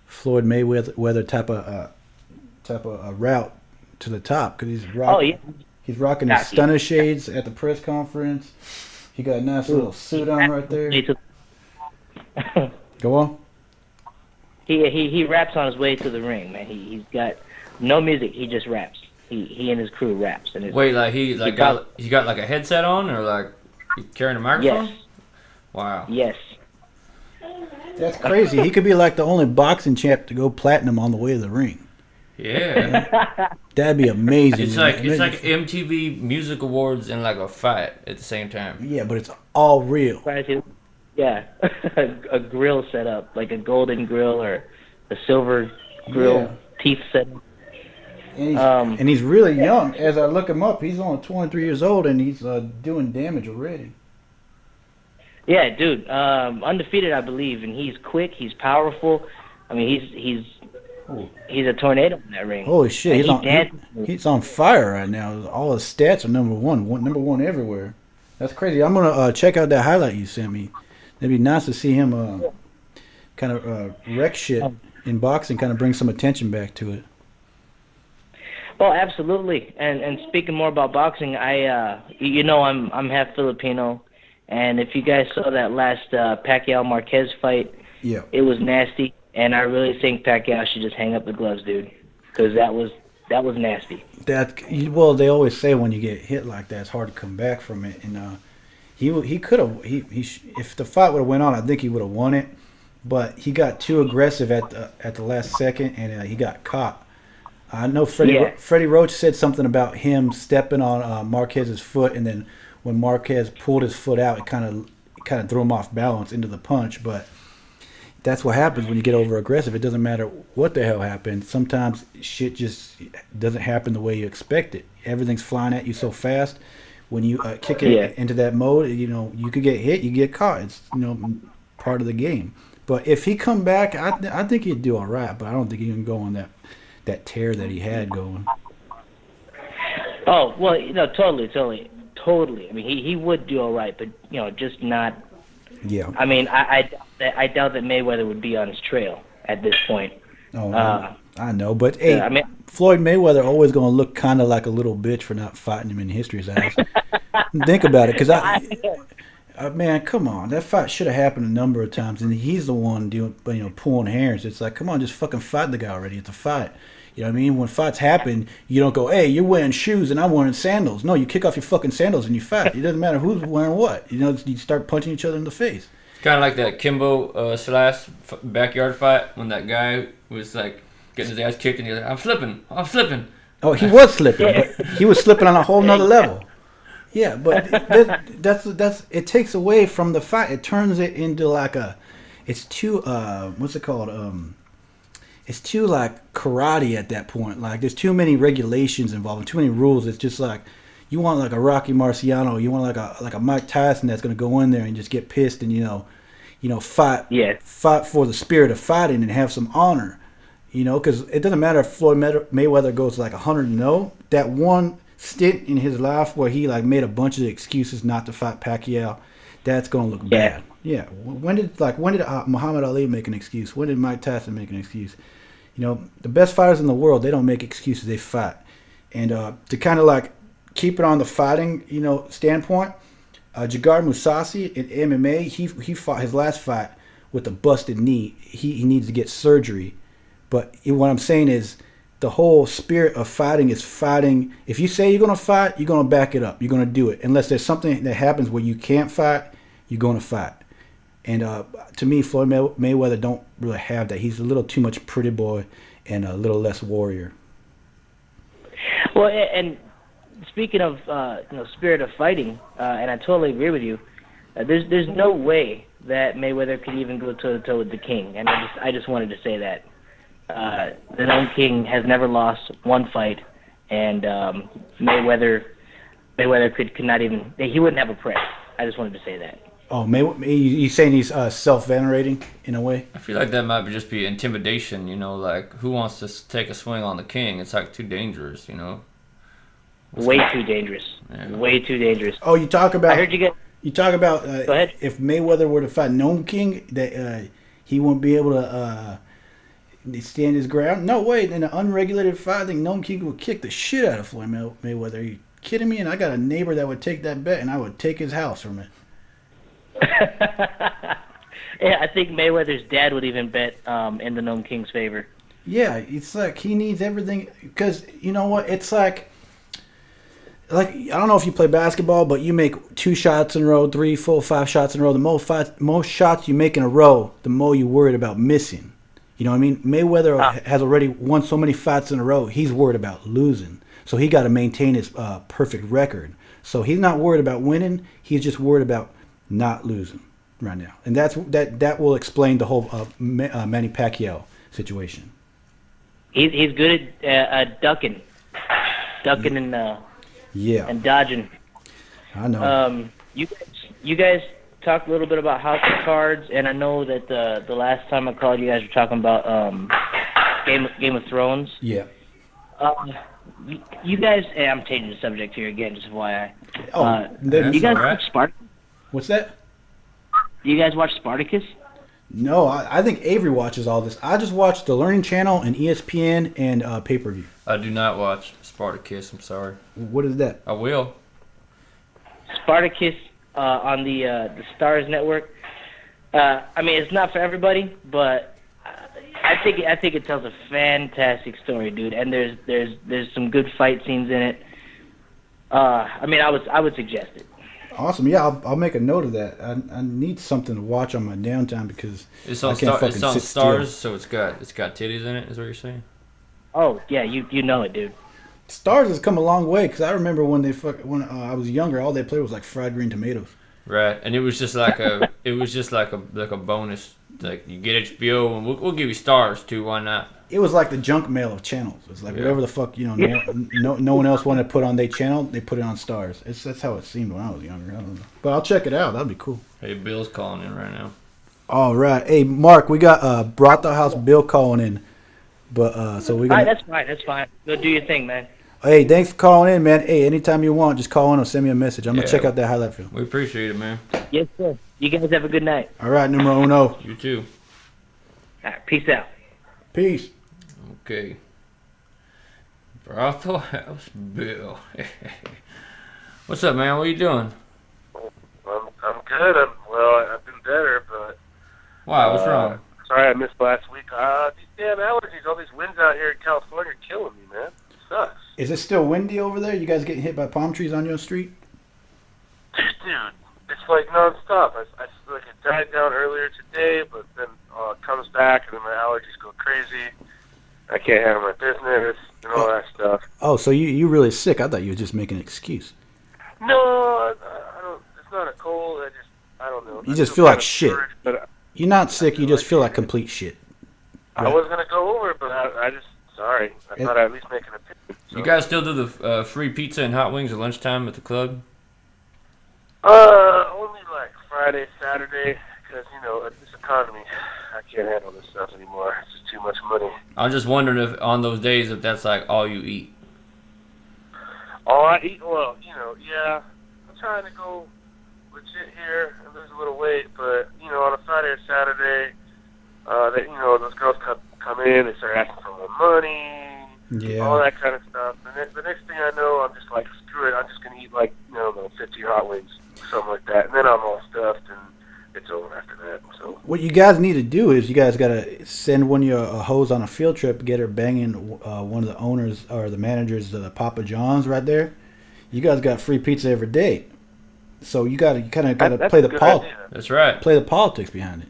Floyd Mayweather type of route to the top because he's rocking his stunner shades at the press conference. He got a nice little suit on right there. Go on. He raps on his way to the ring, man. He's got no music. He just raps. He and his crew raps. And Wait, like he got like a headset on, or like he's carrying a microphone? Yes. Wow. Yes. That's crazy. He could be like the only boxing champ to go platinum on the way to the ring. Yeah. That'd be amazing. It's like MTV Music Awards and like a fight at the same time. Yeah, but it's all real. Yeah, a grill set up, like a golden grill or a silver grill teeth set up. And he's really young. As I look him up, he's only 23 years old, and he's doing damage already. Yeah, dude, undefeated, I believe, and he's quick. He's powerful. I mean, he's a tornado in that ring. Holy shit, And he's on fire right now. All his stats are number one everywhere. That's crazy. I'm gonna check out that highlight you sent me. It'd be nice to see him kind of wreck shit in boxing, kind of bring some attention back to it. Oh, absolutely. And speaking more about boxing, I'm half Filipino, and if you guys saw that last Pacquiao Marquez fight, Yeah. it was nasty. And I really think Pacquiao should just hang up the gloves, dude, because that was nasty. Well, they always say when you get hit like that, it's hard to come back from it. And he could have if the fight would have went on, I think he would have won it. But he got too aggressive at the last second, and he got caught. I know Freddie Roach said something about him stepping on Marquez's foot, and then when Marquez pulled his foot out, it kind of threw him off balance into the punch. But that's what happens when you get over aggressive. It doesn't matter what the hell happened. Sometimes shit just doesn't happen the way you expect it. Everything's flying at you so fast. When you kick it into that mode, you could get hit, you get caught. It's part of the game. But if he come back, I think he'd do all right. But I don't think he can go on that tear that he had going. Oh well, totally. I mean, he would do all right, but just not. Yeah. I mean, I doubt that Mayweather would be on his trail at this point. Oh, I know, but hey, yeah, I mean, Floyd Mayweather always gonna look kind of like a little bitch for not fighting him in history's eyes. Think about it, because man, come on, that fight should have happened a number of times, and he's the one doing, pulling hairs. It's like, come on, just fucking fight the guy already. It's a fight. You know what I mean? When fights happen, you don't go, hey, you're wearing shoes and I'm wearing sandals. No, you kick off your fucking sandals and you fight. It doesn't matter who's wearing what. You start punching each other in the face. It's kind of like that Kimbo Slash backyard fight when that guy was like getting his ass kicked and he's like, I'm slipping. Oh, he was slipping. But he was slipping on a whole nother level. Yeah, but that's it takes away from the fight. It turns it into like it's too what's it called? It's too like karate at that point. Like there's too many regulations involved, too many rules. It's just like you want like a Rocky Marciano, you want like a Mike Tyson that's gonna go in there and just get pissed and fight for the spirit of fighting and have some honor. Because it doesn't matter if Floyd Mayweather goes like 100-0. That one stint in his life where he like made a bunch of excuses not to fight Pacquiao, that's gonna look bad. Yeah. When did Muhammad Ali make an excuse? When did Mike Tyson make an excuse? The best fighters in the world, they don't make excuses, they fight. And to kind of like keep it on the fighting, standpoint, Jagar Mousasi in MMA, he fought his last fight with a busted knee. He needs to get surgery. But what I'm saying is the whole spirit of fighting is fighting. If you say you're going to fight, you're going to back it up. You're going to do it. Unless there's something that happens where you can't fight, you're going to fight. And to me, Floyd Mayweather don't really have that. He's a little too much pretty boy and a little less warrior. Well, and speaking of spirit of fighting, and I totally agree with you. There's no way that Mayweather could even go toe to toe with the King, and I just wanted to say that the known King has never lost one fight, and Mayweather could not even, he wouldn't have a press. I just wanted to say that. Oh, you saying he's self-venerating in a way? I feel like that might just be intimidation, like who wants to take a swing on the King? It's like too dangerous, Way too dangerous. Yeah. Way too dangerous. Oh, you talk about. I heard you get. You talk about Go ahead. If Mayweather were to fight Gnome King, that he wouldn't be able to stand his ground. No way. In an unregulated fight, I think Gnome King would kick the shit out of Floyd Mayweather. Are you kidding me? And I got a neighbor that would take that bet, and I would take his house from it. Yeah, I think Mayweather's dad would even bet in the Gnome King's favor. Yeah, it's like he needs everything because you know what? It's like I don't know if you play basketball, but you make 2 shots in a row, 3, 4, 5 shots in a row. The most shots you make in a row, the more you're worried about missing. You know what I mean? Mayweather has already won so many fights in a row. He's worried about losing, so he got to maintain his perfect record. So he's not worried about winning. He's just worried about not losing right now, and that will explain the whole Manny Pacquiao situation. He's good at ducking and and dodging. I know. You guys talked a little bit about House of Cards, and I know that the last time I called, you guys were talking about Game of Thrones. Yeah. You guys, I'm changing the subject here again, just FYI. You guys watch Spartacus? What's that? Do you guys watch Spartacus? No, I think Avery watches all this. I just watch the Learning Channel and ESPN and pay-per-view. I do not watch Spartacus. I'm sorry. What is that? I will. Spartacus on the Stars Network. I mean, it's not for everybody, but I think it tells a fantastic story, dude. And there's some good fight scenes in it. I mean, I would suggest it. Awesome. Yeah, I'll make a note of that. I need something to watch on my downtime because it's on I can't fucking it's on sit Stars, still. so it's got titties in it. Is what you're saying? Oh yeah, you know it, dude. Stars has come a long way because I remember when I was younger, all they played was like fried green tomatoes. Right, and it was just like a bonus. Like you get HBO, and we'll give you Stars too. Why not? It was like the junk mail of channels. It was like whatever the fuck no one else wanted to put on their channel, they put it on Stars. That's how it seemed when I was younger. I don't know, but I'll check it out. That'd be cool. Hey, Bill's calling in right now. All right, hey Mark, we got Brought the House Bill calling in. But so we're All gonna. right, that's fine. That's fine. Go do your thing, man. Hey, thanks for calling in, man. Hey, anytime you want, just call in or send me a message. I'm gonna Yeah. check out that highlight film. We appreciate it, man. Yes, sir. You guys have a good night. All right, numero uno. You too. All right, peace out. Peace. Okay. Brothel House Bill. What's up, man? What are you doing? I'm good. I've been better, but Wow, what's wrong? sorry I missed last week. These damn allergies, all these winds out here in California are killing me, man. It sucks. Is it still windy over there? You guys getting hit by palm trees on your street? Dude, it's like nonstop. Like it died down earlier today, but then it comes back, and then my allergies go crazy. I can't handle my business and all that stuff. Oh, so you really sick? I thought you were just making an excuse. No, I don't. It's not a cold. I don't know. You just feel like kind of shit. discouraged, But You're not sick. You just feel like complete shit. I was gonna go over, but I just sorry. I thought I'd at least make an opinion. So. You guys still do the free pizza and hot wings at lunchtime at the club? Only like Friday, Saturday, because this economy, I can't handle this stuff anymore. It's just too much money. I'm just wondering if on those days if that's like all you eat. All I eat, yeah. I'm trying to go legit here and lose a little weight, but on a Friday or Saturday, those girls come in, they start asking for more money, all that kind of stuff. And the next thing I know, I'm just like, screw it, I'm just gonna eat like 50 hot wings, something like that, and then I'm all stuffed and it's over after that. So what you guys need to do is you guys gotta send one of your hoes on a field trip, get her banging one of the owners or the managers of the Papa John's right there. You guys got free pizza every day, so you kind of gotta play the That's right. play the politics behind it.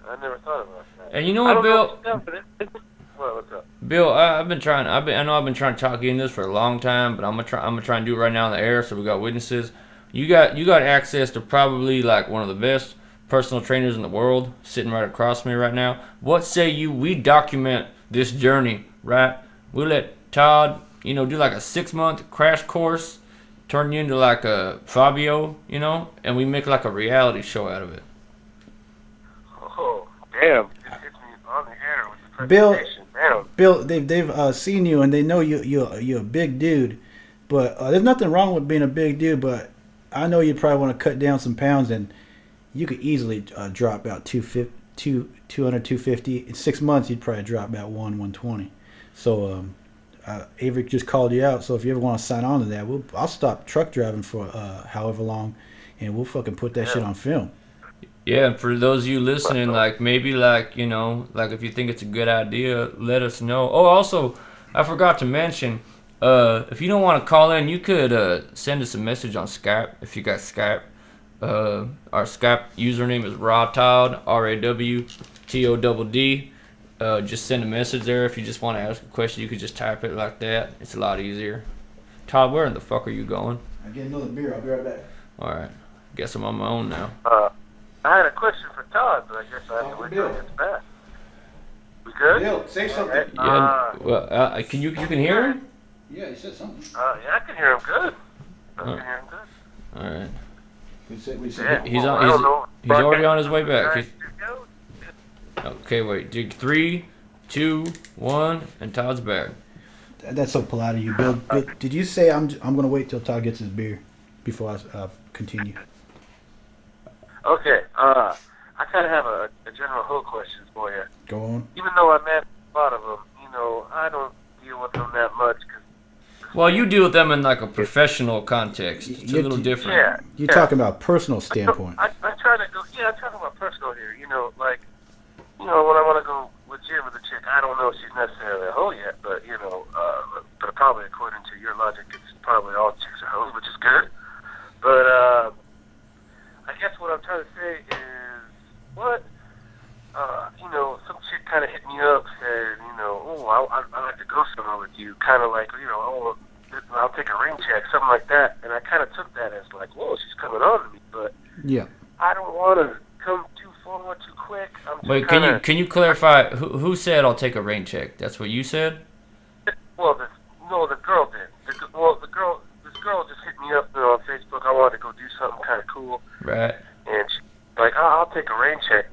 I never thought about that. And you know what, Bill? Well, what's up? Bill, I know I've been trying to talk you into this for a long time, but I'm gonna try and do it right now in the air, so we got witnesses. You got access to probably like one of the best personal trainers in the world sitting right across from me right now. What say we document this journey, right? We let Todd, do like a 6-month crash course, turn you into like a Fabio, and we make like a reality show out of it. Oh, damn! It hits me on the air with the Bill, presentation. Damn. Bill, they've seen you and they know you're a big dude, but there's nothing wrong with being a big dude. But I know you probably want to cut down some pounds, and you could easily drop about 200, 250. In 6 months, you'd probably drop about 120. So Avery just called you out. So if you ever want to sign on to that, I'll stop truck driving for however long, and we'll fucking put that shit on film. Yeah, and for those of you listening, like maybe like if you think it's a good idea, let us know. Oh, also, I forgot to mention, if you don't want to call in, you could send us a message on Skype if you got Skype. Our Skype username is RawTodd, RAWTODD. Just send a message there if you just want to ask a question. You could just type it like that. It's a lot easier. Todd, where in the fuck are you going? I get another beer. I'll be right back. All right, guess I'm on my own now. I had a question for Todd, but I guess I have to wait till it gets back. We good? Bill, say something. Right. Yeah, well, can you hear him? Yeah, he said something. Yeah, I can hear him good. I can hear him good. All right. Yeah, He's well, I don't know. he's already on his way back. Right. Okay, wait. 3, 2, 1, and Todd's back. That's so polite of you, Bill. Did you say I'm gonna wait till Todd gets his beer before I continue? Okay, I kind of have a general whole question for you. Go on. Even though I met a lot of them, I don't deal with them that much. Well, you deal with them in like a professional context. It's a little different. Yeah. You're talking about personal standpoint. I try to go, I'm talking about personal here. When I want to go legit with a chick, I don't know if she's necessarily a hoe yet, but, but probably according to your logic, it's probably all chicks are hoes, which is good. But, I guess what I'm trying to say is, some chick kind of hit me up, said, I'd like to go somewhere with you, kind of like, I'll take a ring check, something like that. And I kind of took that as like, whoa, she's coming on to me, but Yeah. I don't want to come too forward too quick. I'm just Wait, can you clarify who said I'll take a rain check? That's what you said? Well, the girl did. This girl just hit me up on Facebook. I wanted to go do something kind of cool. Right. And she's like, I'll take a rain check,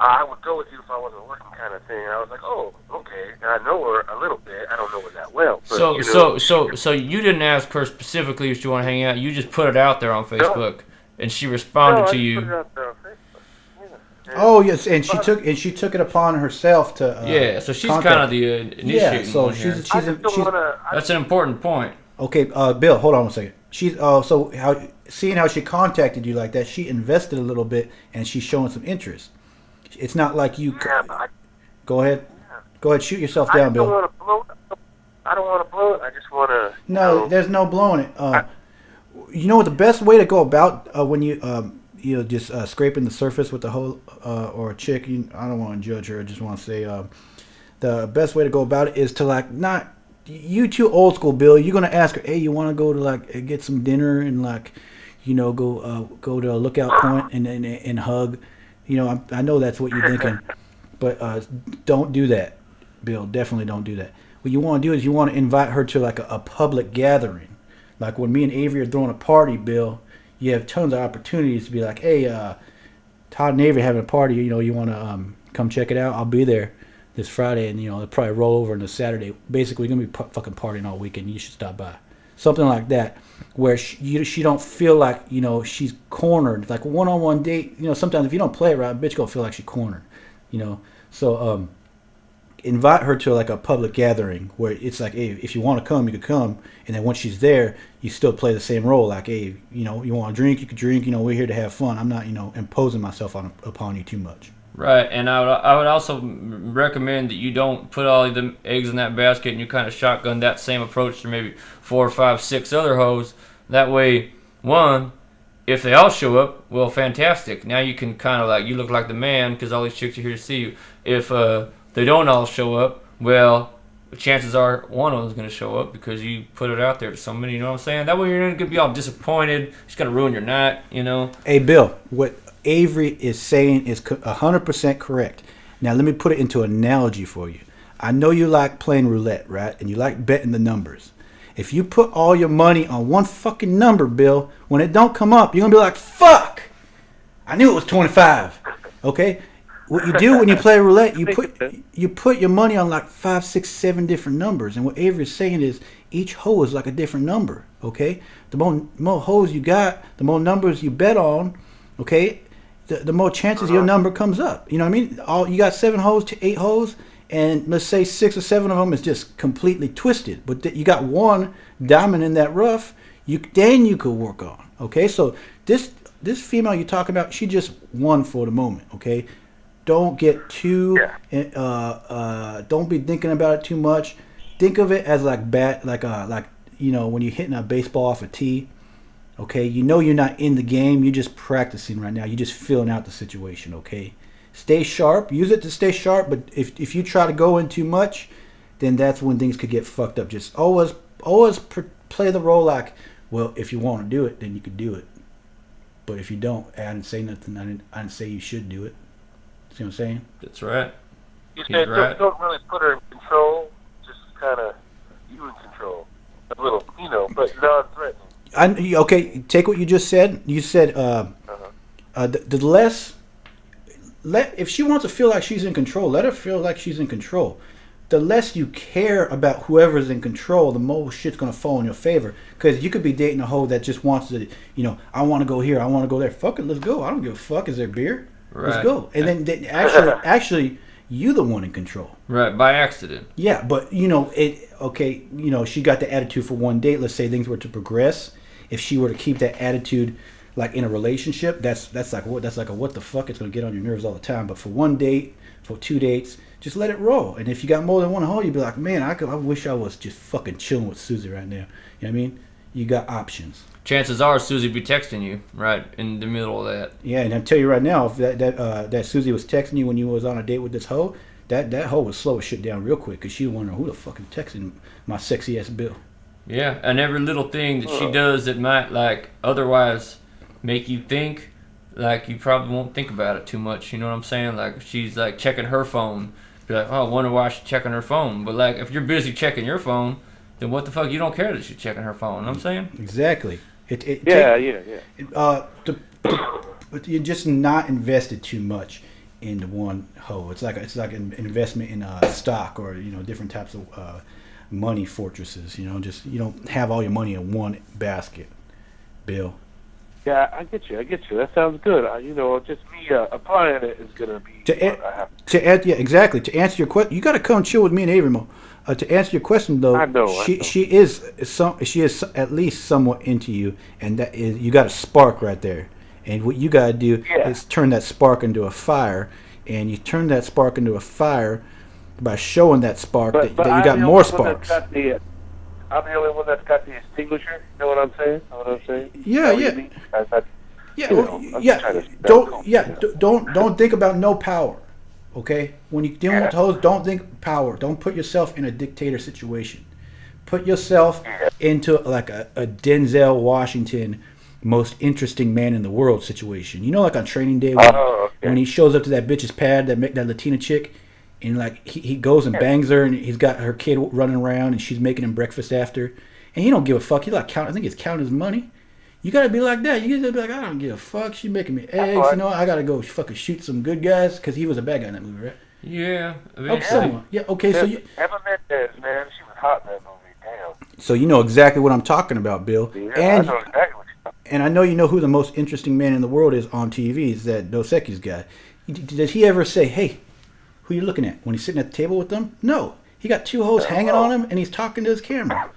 I would go with you if I wasn't working, kind of thing. And I was like, oh, okay. And I know her a little bit. I don't know her that well. But, So you didn't ask her specifically if she want to hang out. You just put it out there on Facebook, and she responded to you. Put it out there on Facebook. Yeah. Oh yes, and she took it upon herself to. So she's kind of the initiating so one here. she's That's an important point. Okay, Bill, hold on one second. She's so seeing how she contacted you like that, she invested a little bit and she's showing some interest. It's not like you. Go ahead. Yeah. Go ahead, shoot yourself down, Bill. I don't want to blow it. I just want to. No, there's no blowing it. You know what the best way to go about when you just scraping the surface with the hoe or a chick. I don't want to judge her. I just want to say the best way to go about it is to like not. You too old school, Bill. You're gonna ask her, hey, you want to go to like get some dinner and like, go to a lookout point and hug. I know that's what you're thinking, but don't do that, Bill. Definitely don't do that. What you want to do is you want to invite her to like a public gathering, like when me and Avery are throwing a party, Bill. You have tons of opportunities to be like, hey, Todd and Avery having a party. You want to come check it out? I'll be there this Friday, and they'll probably roll over into Saturday. Basically, we're gonna be fucking partying all weekend. You should stop by, something like that, where she don't feel like she's cornered. Like a one-on-one date. Sometimes if you don't play it right, bitch gonna feel like she's cornered. So invite her to like a public gathering where it's like, hey, if you want to come, you can come, and then once she's there, you still play the same role. Like, hey, you want to drink, you can drink. We're here to have fun. I'm not imposing myself upon you too much. Right, and I would also recommend that you don't put all the eggs in that basket and you kind of shotgun that same approach to maybe 4, 5, 6 other hoes. That way, one, if they all show up, well, fantastic. Now you can kind of like, you look like the man because all these chicks are here to see you. If they don't all show up, well, chances are one of them is going to show up because you put it out there to somebody, you know what I'm saying? That way you're not going to be all disappointed. It's going to ruin your night, Hey, Bill, what Avery is saying is 100% correct. Now, let me put it into an analogy for you. I know you like playing roulette, right? And you like betting the numbers. If you put all your money on one fucking number, Bill, when it don't come up, you're going to be like, fuck! I knew it was 25. Okay? What you do when you play roulette, you put your money on like 5, 6, 7 different numbers. And what Avery's saying is each hoe is like a different number. Okay? The more hoes you got, the more numbers you bet on, okay? The more chances your number comes up. You know what I mean? You got 7 hoes to 8 hoes, and let's say 6 or 7 of them is just completely twisted. But you got one diamond in that rough. Then you could work on. Okay, so this female you're talking about, she just won for the moment. Okay, don't get too. Don't be thinking about it too much. Think of it as like when you're hitting a baseball off a tee. Okay, you're not in the game. You're just practicing right now. You're just filling out the situation, okay? Stay sharp. Use it to stay sharp, but if you try to go in too much, then that's when things could get fucked up. Just always play the role like, well, if you want to do it, then you could do it. But if you don't, I didn't say nothing. I didn't say you should do it. See what I'm saying? That's right. You said don't really put her in control. Just kind of you in control. A little, but non-threatening. Okay, take what you just said. You said the less. If she wants to feel like she's in control, let her feel like she's in control. The less you care about whoever's in control, the more shit's gonna fall in your favor. Because you could be dating a hoe that just wants to, I want to go here, I want to go there. Fuck it, let's go. I don't give a fuck. Is there beer? Right. Let's go. And then actually, you the one in control. Right, by accident. Yeah, but she got the attitude for one date. Let's say things were to progress. If she were to keep that attitude, like in a relationship, that's like what the fuck? It's gonna get on your nerves all the time. But for one date, for 2 dates, just let it roll. And if you got more than one hoe, you'd be like, man, I wish I was just fucking chilling with Susie right now. You know what I mean? You got options. Chances are Susie be texting you right in the middle of that. Yeah, and I'll tell you right now, if that Susie was texting you when you was on a date with this hoe, that hoe would slow shit down real quick because she wondering who the fuck is texting my sexy ass Bill. Yeah, and every little thing that she does that might like otherwise make you think, like you probably won't think about it too much. You know what I'm saying? Like she's like checking her phone, be like, oh, I wonder why she's checking her phone. But like if you're busy checking your phone, then what the fuck? You don't care that she's checking her phone. You know what I'm saying? Exactly. Yeah. But you're just not invested too much into one hoe. It's like an investment in stock or different types of money fortresses. Just you don't have all your money in one basket. Bill. Yeah, I get you. That sounds good. Just me applying it is gonna be exactly. To answer your question, you got to come chill with me and Avery Mo. To answer your question though, I know. She is at least somewhat into you, and that is you got a spark right there. And what you got to do is turn that spark into a fire, and you turn that spark into a fire by showing that spark that you got more sparks. I'm the only one that's got the extinguisher. You know what I'm saying? Don't think about no power. Okay, when you're dealing with hoes, don't think power. Don't put yourself in a dictator situation. Put yourself into like a Denzel Washington, most interesting man in the world situation. Like on Training Day when he shows up to that bitch's pad, that Latina chick, and like he goes and bangs her, and he's got her kid running around, and she's making him breakfast after, and he don't give a fuck. He I think he's counting his money. You gotta be like that. You gotta be like, I don't give a fuck. She's making me eggs. I gotta go fucking shoot some good guys because he was a bad guy in that movie, right? Yeah. Okay. So you. Eva Mendes, man, she was hot in that movie. Damn. So you know exactly what I'm talking about, Bill. Yeah, I know exactly what you're talking about. And I know you know who the most interesting man in the world is on TV. Is that Dos Equis guy? Did he ever say, "Hey, who you looking at?" when he's sitting at the table with them? No. He got two hoes hanging on him, and he's talking to his camera.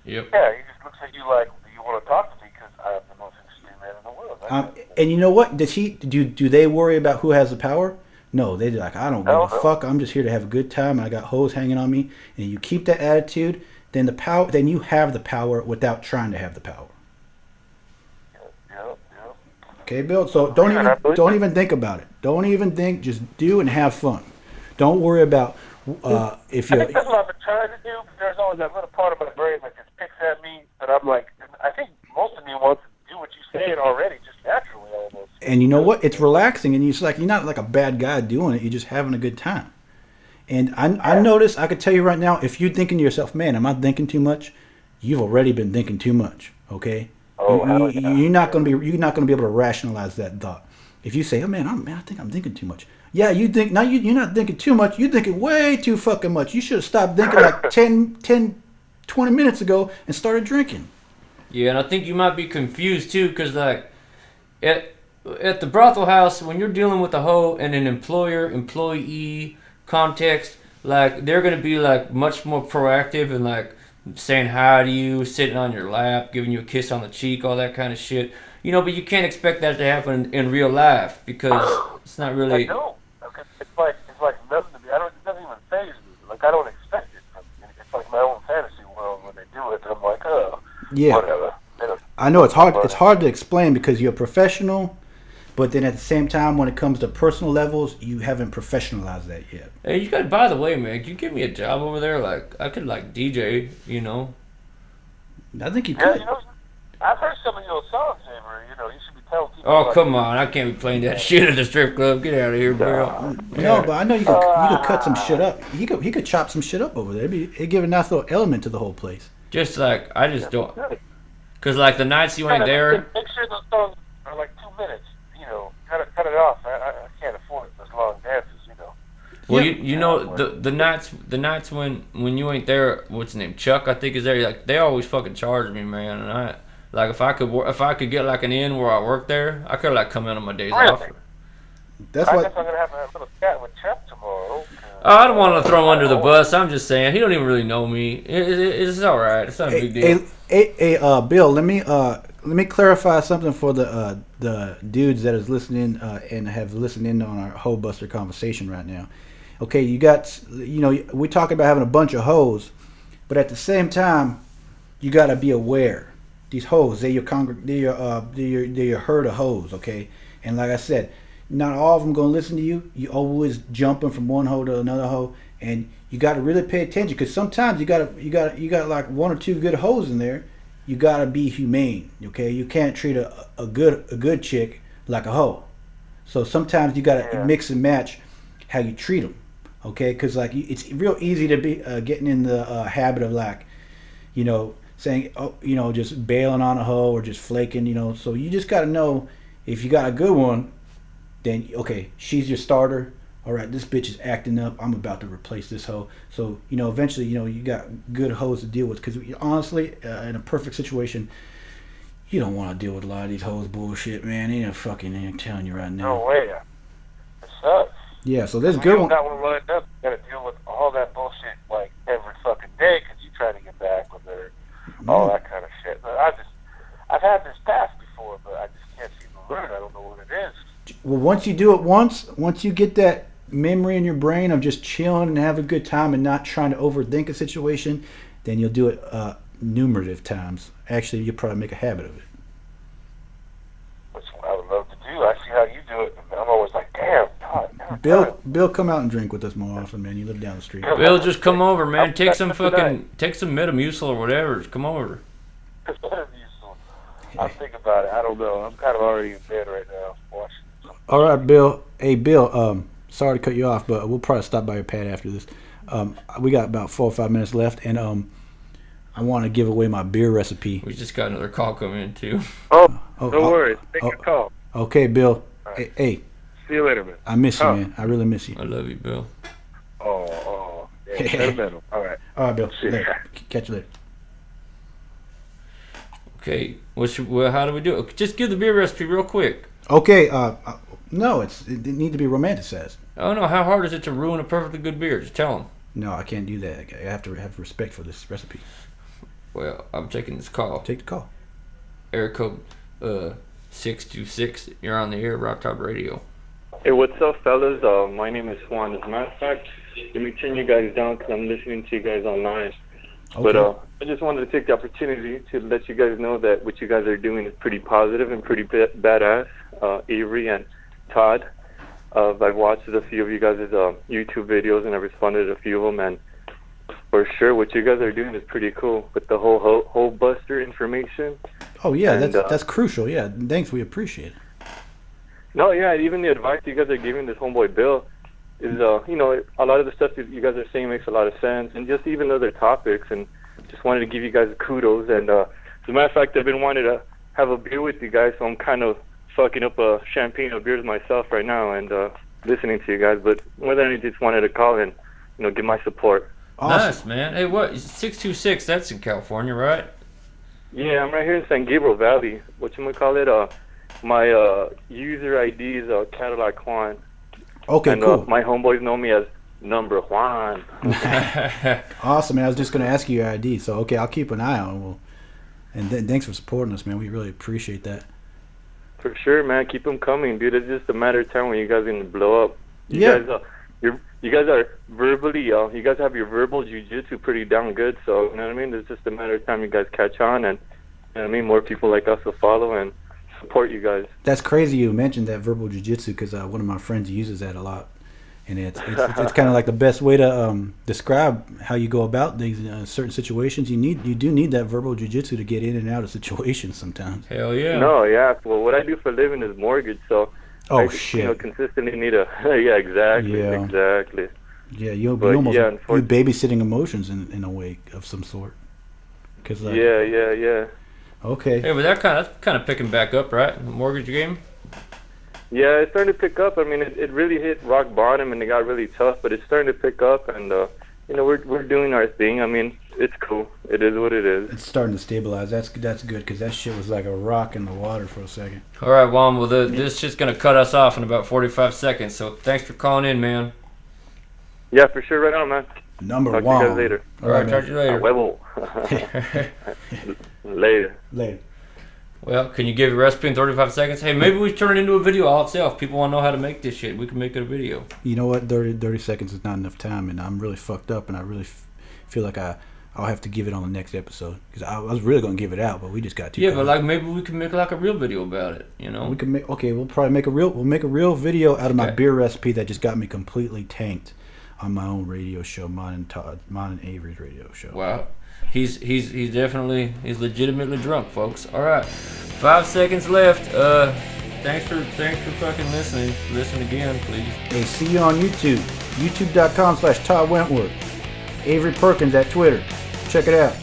Yep. Yeah, he just looks at you like you want to talk to me because I'm the most interesting man in the world. And you know what? Do they worry about who has the power? No, they're like, I don't give a fuck. I'm just here to have a good time. I got hoes hanging on me. And you keep that attitude, then you have the power without trying to have the power. Yep. Okay, Bill. So don't even think about it. Don't even think. Just do and have fun. Don't worry about if you. I think that's what I've been trying to do. But there's always that little part of my brain that just picks at me. But I'm like, I think most of me wants to do what you said already, just naturally almost. And you know what? It's relaxing, and you're not like a bad guy doing it. You're just having a good time. And I notice. I could tell you right now, if you're thinking to yourself, "Man, am I thinking too much?" You've already been thinking too much. Okay. You're not gonna be able to rationalize that thought. If you say, "Oh man, I think I'm thinking too much." Yeah, you think now you're not thinking too much. You're thinking way too fucking much. You should have stopped thinking like 10, 20 minutes ago and started drinking. Yeah, and I think you might be confused too, because like at the brothel house, when you're dealing with a hoe in an employer-employee context, like they're gonna be like much more proactive and like saying hi to you, sitting on your lap, giving you a kiss on the cheek, all that kind of shit. But you can't expect that to happen in real life because it's not really. I know. It's like nothing to me. It doesn't even faze me. Like I don't expect it. It's like my own fantasy world when they do it. I'm like, whatever. I know it's hard. It's hard to explain because you're a professional, but then at the same time, when it comes to personal levels, you haven't professionalized that yet. Hey, you guys. By the way, man, can you give me a job over there? Like I could like DJ. I think you could. I've heard some of your songs, Avery. You should be telling people. Oh, come on. I can't be playing that shit at the strip club. Get out of here, bro. No, but I know you could cut some shit up. He could chop some shit up over there. It'd give a nice little element to the whole place. Just like, I just don't. Because, like, the nights you ain't there. Make sure those songs are like 2 minutes. Cut it off. I can't afford those long dances, Well, the nights when you ain't there, what's his name, Chuck, I think is there. Like they always fucking charge me, man. And like if I could get like an in where I work there, I could like come in on my days off. That's I guess I'm gonna have a little chat with Chuck tomorrow. I don't want to throw him under the bus. I'm just saying he don't even really know me. It's all right. It's not a big deal. Hey, Bill, let me clarify something for the dudes that is listening and have listened in on our hoe buster conversation right now. Okay, you got we talking about having a bunch of hoes, but at the same time, you got to be aware. These hoes, they're your herd of hoes, okay? And like I said, not all of them gonna listen to you. You always jumping from one hoe to another hoe, and you got to really pay attention because sometimes you got like one or two good hoes in there. You got to be humane, okay? You can't treat a good chick like a hoe. So sometimes you got to mix and match how you treat them, okay? Because like it's real easy to be getting in the habit of like, saying, just bailing on a hoe or just flaking, So you just got to know if you got a good one, then okay, she's your starter. All right, this bitch is acting up. I'm about to replace this hoe. So eventually, you got good hoes to deal with. Because honestly, in a perfect situation, you don't want to deal with a lot of these hoes bullshit, man. I'm telling you right now. No way. It sucks. Yeah, so there's When good you one. got one lined up, you gotta deal with all that bullshit like every fucking day because you try to get back with her, all that kind of shit. But I've had this pass before, but I just can't seem to learn. I don't know what it is. Well, once you do it once you get that memory in your brain of just chilling and have a good time and not trying to overthink a situation, then you'll do it numerative times. Actually, you'll probably make a habit of it. Which I would love to do. I see how you do it. And I'm always like, damn, Todd. Bill, come out and drink with us more often, man. You live down the street. Bill, just come over, man. Take some Metamucil or whatever. Just come over. I'll think about it. I don't know. I'm kind of already in bed right now watching something. All right, Bill. Hey, Bill. Sorry to cut you off, but we'll probably stop by your pad after this. We got about 4 or 5 minutes left, and I want to give away my beer recipe. We just got another call coming in too. Oh, no worries. Take your call. Okay, Bill. Right. Hey. See you later, man. I miss you, man. I really miss you. I love you, Bill. Oh. Yeah, sentimental. All right. All right, Bill. See you. Catch you later. Okay. How do we do it? Just give the beer recipe real quick. Okay. No, it needs to be romanticized. Oh no! How hard is it to ruin a perfectly good beer? Just tell them. No, I can't do that. I have to have respect for this recipe. Well, I'm taking this call. Take the call. Area code 626. You're on the air, Rock Top Radio. Hey, what's up, fellas? My name is Juan. As a matter of fact, let me turn you guys down because I'm listening to you guys online. Okay. But I just wanted to take the opportunity to let you guys know that what you guys are doing is pretty positive and pretty badass. Avery and Todd, I've watched a few of you guys' YouTube videos and I've responded to a few of them, and for sure what you guys are doing is pretty cool with the whole buster information. Oh yeah, and, that's crucial. Yeah, thanks. We appreciate it. No, yeah, even the advice you guys are giving this homeboy Bill is, a lot of the stuff that you guys are saying makes a lot of sense, and just even other topics, and just wanted to give you guys kudos. And as a matter of fact, I've been wanting to have a beer with you guys, so I'm kind of fucking up a champagne of beers myself right now and listening to you guys. But more than anything, just wanted to call and give my support. Awesome. Nice, man. Hey, what? 626? That's in California, right? Yeah, I'm right here in San Gabriel Valley. Whatchamacallit? My user ID is Cadillac Juan. Okay, and, cool. My homeboys know me as Number Juan. Awesome, man. I was just going to ask you your ID, so okay, I'll keep an eye on it. And thanks for supporting us, man. We really appreciate that. For sure, man. Keep them coming, dude. It's just a matter of time when you guys are gonna blow up. You guys are verbally, you guys have your verbal jiu-jitsu pretty down good. So you know what I mean. It's just a matter of time you guys catch on, and you know what I mean. More people like us will follow and support you guys. That's crazy you mentioned that verbal jiu-jitsu because one of my friends uses that a lot, and it's kind of like the best way to describe how you go about these certain situations. You do need that verbal jiu-jitsu to get in and out of situations sometimes. Hell yeah. No, yeah. Well, what I do for a living is mortgage, so I consistently need a yeah, exactly, Yeah. exactly. Yeah, you're babysitting emotions in a way of some sort. Cause, yeah. Hey, Okay. but that's kind of picking back up, right? The mortgage game. Yeah, it's starting to pick up. I mean, it really hit rock bottom and it got really tough, but it's starting to pick up, and we're doing our thing. I mean, it's cool. It is what it is. It's starting to stabilize. That's good because that shit was like a rock in the water for a second. All right, Juan. Well, this shit's gonna cut us off in about 45 seconds. So thanks for calling in, man. Yeah, for sure. Right on, man. Number talk one. To you guys later. All right, talk to you later. Later. Later. Well, can you give your recipe in 35 seconds? Hey, maybe we turn it into a video all itself. People want to know how to make this shit. We can make it a video. You know what? 30 seconds is not enough time, and I'm really fucked up, and I really feel like I'll have to give it on the next episode because I was really gonna give it out, but we just got too. Yeah, but like maybe we can make like a real video about it. You know. We can make. Okay, we'll probably make a real video out of my beer recipe that just got me completely tanked on my own radio show, mine and Avery's radio show. Wow. He's definitely legitimately drunk, folks. All right, 5 seconds left. Thanks for fucking listening. Listen again, please. Hey, see you on YouTube. YouTube.com/Todd Wentworth. Avery Perkins at Twitter. Check it out.